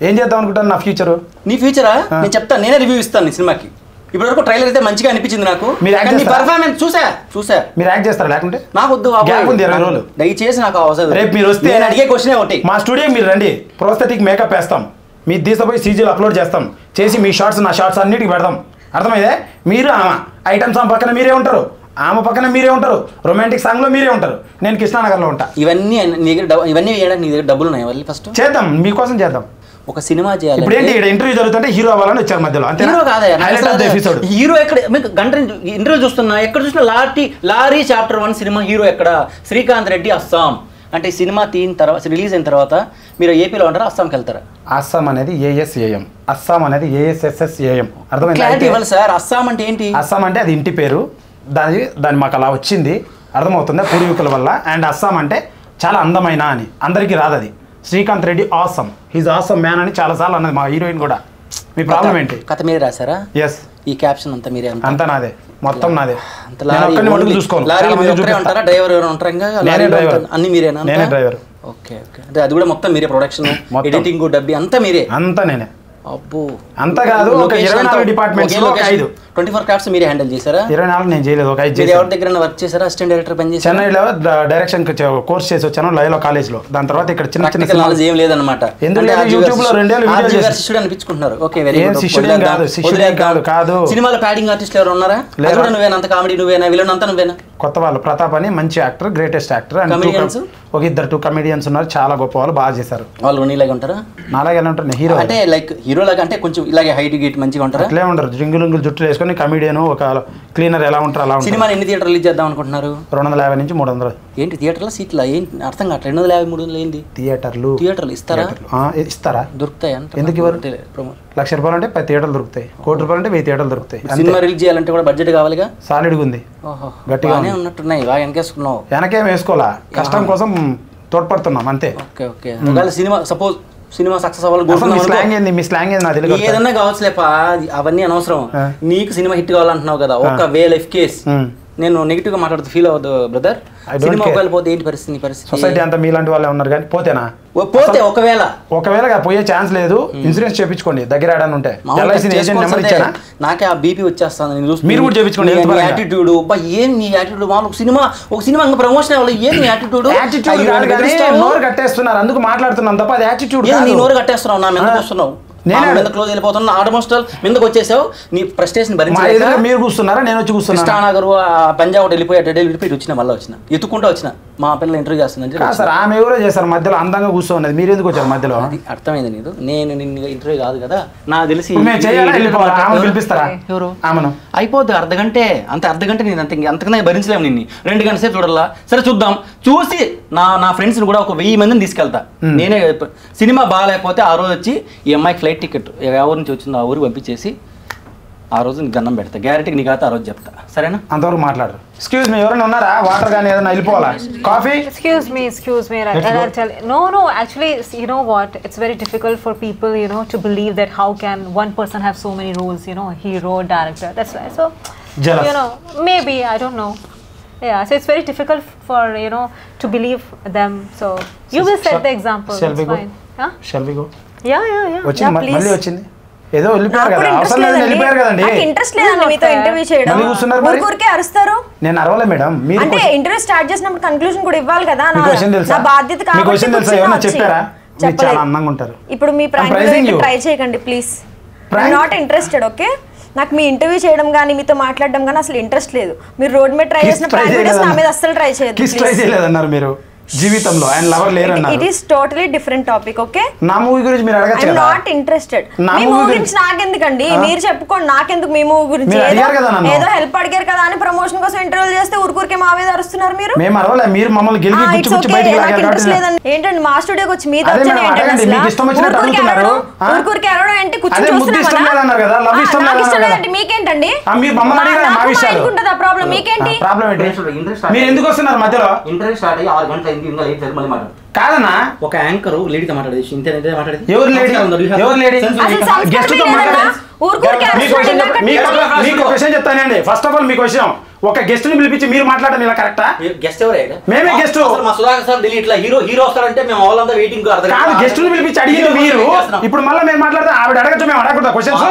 ఏం చేద్దాం అనుకుంటాను? నా ఫ్యూచర్ నీ ఫ్యూచరా నేను చెప్తాను. నేనే రివ్యూ ఇస్తాను నీ సినిమాకి. ఇప్పటివరకు ట్రైలర్ అయితే మంచిగా అనిపించింది నాకు. నీ పర్ఫార్మెన్స్ చూసా. మీరు యాక్ట్ చేస్తారా? లేకుంటే నాకు వద్దు, 20 రోజులు దయచేసి నాకు అవసరం. రేపు మీరు వస్తే నేను అడిగే క్వశ్చన్ ఒకటి. మా స్టూడియోకి మీరు రండి, ప్రోస్థెటిక్ మేకప్ వేస్తాం, మీ తీసుకుపోయి సీజీలో అప్లోడ్ చేస్తాం, చేసి మీ షార్ట్స్ నా షార్ట్స్ అన్నిటికి పెడతాం. అర్థమైందే? మీరు ఆమె ఐటమ్ సాంగ్ పక్కన మీరే ఉంటారు, ఆమె పక్కన మీరే ఉంటారు, రొమాంటిక్ సాంగ్ లో మీరే ఉంటారు, నేను కృష్ణానగర్లో ఉంటా. ఇవన్నీ వేయడానికి నీ దగ్గర డబ్బులు ఉన్నాయి? వాళ్ళు ఫస్ట్ చేద్దాం, మీకోసం చేద్దాం. ఒక సినిమా చేయాలి. ఇప్పుడు ఏంటి ఇంటర్వ్యూ జరుగుతుంటే హీరో అవ్వాలని వచ్చారు మధ్యలో. హీరో కాదయ్యా, హీరో ఎక్కడ? మీకు గంట ఇంటర్వ్యూ చూస్తున్నా, ఎక్కడ చూసినా లారీ చాప్టర్ 1 సినిమా హీరో ఎక్కడ? శ్రీకాంత్ రెడ్డి, అస్సాం. అంటే సినిమా రిలీజ్ అయిన తర్వాత మీరు ఏపీలో ఉంటారా, అస్సాంకి వెళ్తారా? అస్సాం అనేది ASAM, అస్సాం అనేది ASSSAM. అర్థమైంది సార్? అస్సాం అంటే ఏంటి? అస్సాం అంటే అది ఇంటి పేరు, దాని మాకు అలా వచ్చింది, అర్థమవుతుందా, పూర్వీకుల వల్ల. అండ్ అస్సాం అంటే చాలా అందమైన అని, అందరికీ రాదు అది. Srikanth Reddy awesome, he's awesome man అని చాలాసార్లు అన్నది మా హీరోయిన్ కూడా. మీ ప్రాబ్లం ఏంటి? కథ మీరే రాసారా? ఎస్. ఈ క్యాప్షన్ అంతా మీరే? అంతా నాదే, మొత్తం నాదే. ఉంటారా? డ్రైవర్ ఎవరు ఉంటారా? అన్ని మీరేనా? నేనే డ్రైవర్. Okay okay. అంటే అది కూడా మొత్తం మీరే? ప్రొడక్షన్, ఎడిటింగ్, డబ్బి అంతా మీరే? అంతా నేనే. అబ్బో, అంతా కాదు, ఒక 24 డిపార్ట్మెంట్స్ లో 5 24 క్రాఫ్ట్స్ మీరే హ్యాండిల్ చేశారా? 24 నేను చేయలేదు, ఒక 5 చేశాను. ఎవరి దగ్గర వర్క్ చేశారా? అసిస్టెంట్ డైరెక్టర్ పని చేశారా? చెన్నైలో డైరెక్షన్ కోర్స్ చేసి వచ్చాను, లైవ్లో కాలేజ్లో. దాని తర్వాత ఇక్కడ చిన్న నాలెడ్జ్ ఏం లేదన్నమాట. యూట్యూబ్ లో 2 ఏళ్ళు వీడియో శిష్యుడు అనిపించుకుంటున్నారు. Okay, very good. శిష్యుడు కాదు. సినిమాలో ప్యాడింగ్ ఆర్టిస్ట్ ఎవరు ఉన్నారా? నువ్వేనా అంత కామెడీ? నువ్వేనా విలన్ అంతా? నువ్వేనా? కొత్త వాళ్ళు ప్రతాప్ అని మంచి యాక్టర్, గ్రేటెస్ట్ యాక్టర్. ఒక 2 కమెడియన్స్ ఉన్నారు, చాలా గొప్ప వాళ్ళు, బాగా చేశారు. వాళ్ళు నీలాగే ఉంటారా? నాలాగే ఉంటారు. హీరో అంటే లైక్ హీరో లాగా, అంటే కొంచెం ఇలాగే హైట్ గేట్ మంచిగా ఉంటారు. అట్లే ఉంటారు, జింగులుంగులు జుట్టు వేసుకొని కమెడియన్, ఒక క్లీనర్ ఎలా ఉంటారు అలా ఉంటారు. సినిమాని ఎన్ని థియేటర్ రిలీజ్ చేద్దాం అనుకుంటున్నారు? 250 నుంచి 300. ఏంటి థియేటర్లో సీట్లా? ఏంటి అర్థం కాదు. 250, 300 ఏంటి? థియేటర్లు ఇస్తారా? దొరుకుతాయి? ఎందుకు ఇవ్వరు? ₹1,00,000 అంటే 10 థియేటర్లు దొరుకుతాయి, ₹1,00,000 అంటే 1000 థియేటర్లు దొరుకుతాయి. సినిమా రిలీజ్ చేయాలంటే కూడా బడ్జెట్ కావాలిగా? సాలిడ్గా ఉంది, గట్టిగా ఉన్నట్టున్నాయి. బాగా వెనకేసుకున్నావు. వెనకేం వేసుకోవాలా, కష్టం కోసం తోడ్పడుతున్నాం అంతే. Okay okay. ఒకవేళ సినిమా సక్సెస్ అవ్వాలి, మీ స్లాంగ్ ఏదన్నా కావచ్చులేపా, అవన్నీ అనవసరం. నీకు సినిమా హిట్ కావాలంటున్నావు కదా, ఒకవేళ ఇఫ్ కేస్ నేను నెగిటివ్ గా మాట్లాడుతూ ఫీల్ అవ్వదు బ్రదర్. సినిమా ఒకవేళ పోతే ఏంటి పరిస్థితి? నీ పరిస్థితి సొసైటీ అంతా మీలాంటి వాళ్ళే ఉన్నారు కానీ పోతేనా? పోతే ఒకవేళ పోయే ఛాన్స్ లేదు. ఇన్సూరెన్స్ చేయించుకోండి దగ్గర ఆడని ఉంటే. LIC ఏజెంట్ నెంబర్ ఇచ్చానా? నాకే ఆ బీపీ వచ్చేస్తాను నేను చూసి. మీరు కూడా చేయించుకోండి. యాటిట్యూడ్ ఏం నీ యాటిట్యూడ్? ఒక సినిమా ప్రమోషన్ అవ్వాలి, ఏం నీ యాటిట్యూడ్? నోరు కట్టేస్తున్నారు అందుకు మాట్లాడుతున్నాం తప్ప అది యాటిట్యూడ్. నీ నోరు కట్టేస్తున్నావు, నా మీద వస్తున్నావు, నేను క్లోజ్ వెళ్ళిపోతున్నా, ఆల్మోస్ట్ మీదకి వచ్చేసావు. నీ ఫ్రస్ట్రేషన్ భరించలేక మీరు కూర్చున్నారా, నేను వచ్చి కూర్చున్నా. కృష్ణానగర్ పంజాబ్ వెళ్ళిపోయి వచ్చిన మళ్ళీ వచ్చిన ఎత్తుకుంటూ వచ్చిన మా పిల్లలు ఇంటర్వ్యూ చేస్తుందంటే సార్ ఆమె ఎవరో చేశారు మధ్యలో అందంగా కూర్చోన్నది, మీరు ఎందుకు వచ్చారు మధ్యలో? అది అర్థమైంది నీకు. నేను నిన్ను ఇంటర్వ్యూ కాదు కదా, నాకు తెలిసి పిలిపిస్తారా ఎవరు అయిపోద్ది అర్ధగంట నేను అంతకన్నా భరించలేము నిన్ను. 2 గంటల సేపు చూడాలా? సరే చూద్దాం. చూసి నా ఫ్రెండ్స్ని కూడా ఒక 1000 మందిని తీసుకెళ్తా. నేనే సినిమా బాగాలేకపోతే ఆ రోజు వచ్చి ఈ అమ్మాయికి ఫ్లైట్ టికెట్ ఎవరి నుంచి వచ్చిందో ఆ ఊరికి పంపించేసి ఆ రోజు నీకు దండం పెడతా. గ్యారెంటీకి నీకు అయితే ఆ రోజు చెప్తా, సరేనా? అంతవరకు మాట్లాడు. ఎక్స్క్యూజ్ మీ, ఎవరైనా ఉన్నారా? వాటర్ కానీ ఏదైనా వెళ్ళిపోవాలా? Coffee? Excuse me. No, actually, you know what? It's very difficult for people, to believe that how can one person have so many roles, hero, director. That's why. So, jealous. Maybe, I don't know. Yeah, so it's very difficult for, to believe them. So, you will set the example. Shall we it's go? fine. Huh? Shall we go? Yeah. వచ్చింది మళ్ళీ వచ్చింది. ఏదో వెళ్ళిపోయారు కదా, అవసరం లేదు వెళ్ళిపోయారు కదండి. ఇంట్రెస్ట్ లేదండి మీతో ఇంటర్వ్యూ చేయడం. ఊరికే అరుస్తారు. నేను అరవలే మేడం. మీరు అంటే ఇంటర్వ్యూ స్టార్ట్ చేసినప్పుడు కన్క్లూజన్ కూడా ఇవ్వాలి కదా. నా బాధ్యత కాబట్టి ఏమన్నా చెప్పారా? చాలా అందంగా ఉంటారు. ఇప్పుడు మీ ప్రాంక్ ట్రై చేయకండి ప్లీజ్. Not interested. ఓకే, నాకు మీ ఇంటర్వ్యూ చేయడం కానీ మీతో మాట్లాడడం కానీ అసలు ఇంట్రెస్ట్ లేదు. మీరు రోడ్ మీద ట్రై చేసిన ప్రాంక్ వీడియోస్ నా మీద అసలు ట్రై చేయలేదన్నారు మీరు జీవితంలో. ఆయన లవర్ లేరన్నారు. It is totally different topic. Okay, నా మూవీ గురించి మీరు అడగచ్చు కదా. Not interested. మీ మూవీ గురించి నాకెందుకండి, మీరు చెప్పుకోండి. నాకెందుకు మీ మూవీ గురించి? ఏదో హెల్ప్ అడిగారు కదా అని ప్రమోషన్ కోసం ఇంటర్వ్యూ చేస్తే ఊరికే మా మీద అరుస్తున్నారు మీరు. మేము అరవలే, మీరు మమ్మల్ని గెలిపి గుచ్చి బయటికి లాగారు. ఏంటండి మా స్టూడియోకి వచ్చి మీతో ఊరికే అరవడం ఏంటి? కూర్చొని చూస్తున్నాం. మీకేంటండి? అనుకుంటుందా ప్రాబ్లం? మీకేంటి ప్రాబ్లం? మీరు ఎందుకు వస్తున్నారు మధ్యలో? ఇంటర్వ్యూ స్టార్ట్ అయ్యి 6 గంటల అయింది, ఇంకా లేట్ మళ్ళీ మాట్లాడు. కాదన్నా, ఒక యాంకర్ లేడీతో మాట్లాడేది ఇంతే మాట్లాడేది. ఎవరు లేడీ? గెస్ట్ తో మాట్లాడారు. మీకు క్వశ్చన్ చెప్తానండి. ఫస్ట్ ఆఫ్ ఆల్ మీకు విషయం, ఒక గెస్ట్ ని పిలిపించి మీరు మాట్లాడడం ఇలా కరెక్టా? గెస్ట్ ఎవరే? మేమే గెస్ట్. మా సుధాకర్ సార్ ఢిల్లీ ఇట్లా హీరో వస్తారంటే మేము వాళ్ళంతా వెయిటింగ్. కాదు, గెస్ట్ ని పిలిపించి అడిగింది మీరు. ఇప్పుడు మళ్ళీ మేము మాట్లాడితే ఆవిడ అడగచ్చు, మేము అడగకూడదు క్వశ్చన్స్.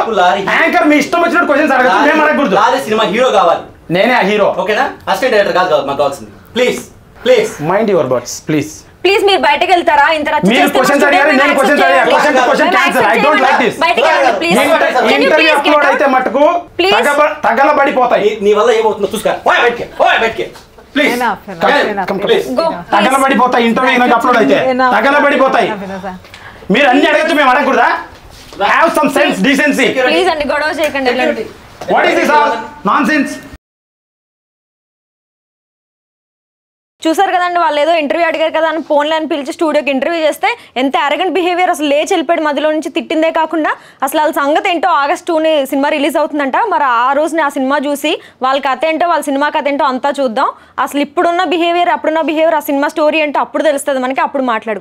యాంకర్ మీ ఇష్టం వచ్చినట్టు క్వశ్చన్స్ అడగచ్చు, మేము అడగకూడదు. సినిమా హీరో కావాలి, నేనే ఆ హీరో. ఓకేనా? అసిస్టెంట్ డైరెక్టర్ కాదు మాకు కావాల్సింది. Please mind your words please. మీరు బయటకు వెళ్తారా? ఇంత మీరు క్వశ్చన్స్ అడిగారు, నేను క్వశ్చన్స్ అడిగా. Question cancel. I don't like this. Interview upload అయితే మట్టుకు తగలబడిపోతాయి. నీ వల్ల ఏమవుతుందో చూసుకో. బయటికి ప్లీజ్. తగలబడిపోతాయి. ఇంటర్వ్యూ అప్లోడ్ అయితే తగలబడిపోతాయి. మీరు అన్ని అడగచ్చు, మేము అడగకూడదా? Have some sense, decency. Please అండి, గొడవ చేయకండి. What is this all nonsense? చూసారు కదండి, వాళ్ళు ఏదో ఇంటర్వ్యూ అడిగారు కదా అని ఫోన్లో అని పిలిచి స్టూడియోకి ఇంటర్వ్యూ చేస్తే ఎంత అరగెంట్ బిహేవియర్. అసలు లేచి వెళ్ళిపోయాడు మధ్యలో నుంచి, తిట్టిందే కాకుండా అసలు వాళ్ళ సంగతి ఏంటో. August 2 సినిమా రిలీజ్ అవుతుందంట. మరి ఆ రోజుని ఆ సినిమా చూసి వాళ్ళ కథ ఏంటో, వాళ్ళ సినిమా కథ ఏంటో అంతా చూద్దాం. అసలు ఇప్పుడున్న బిహేవియర్, అప్పుడున్న బిహేవియర్, ఆ సినిమా స్టోరీ ఏంటో అప్పుడు తెలుస్తుంది మనకి, అప్పుడు మాట్లాడుకుందాం.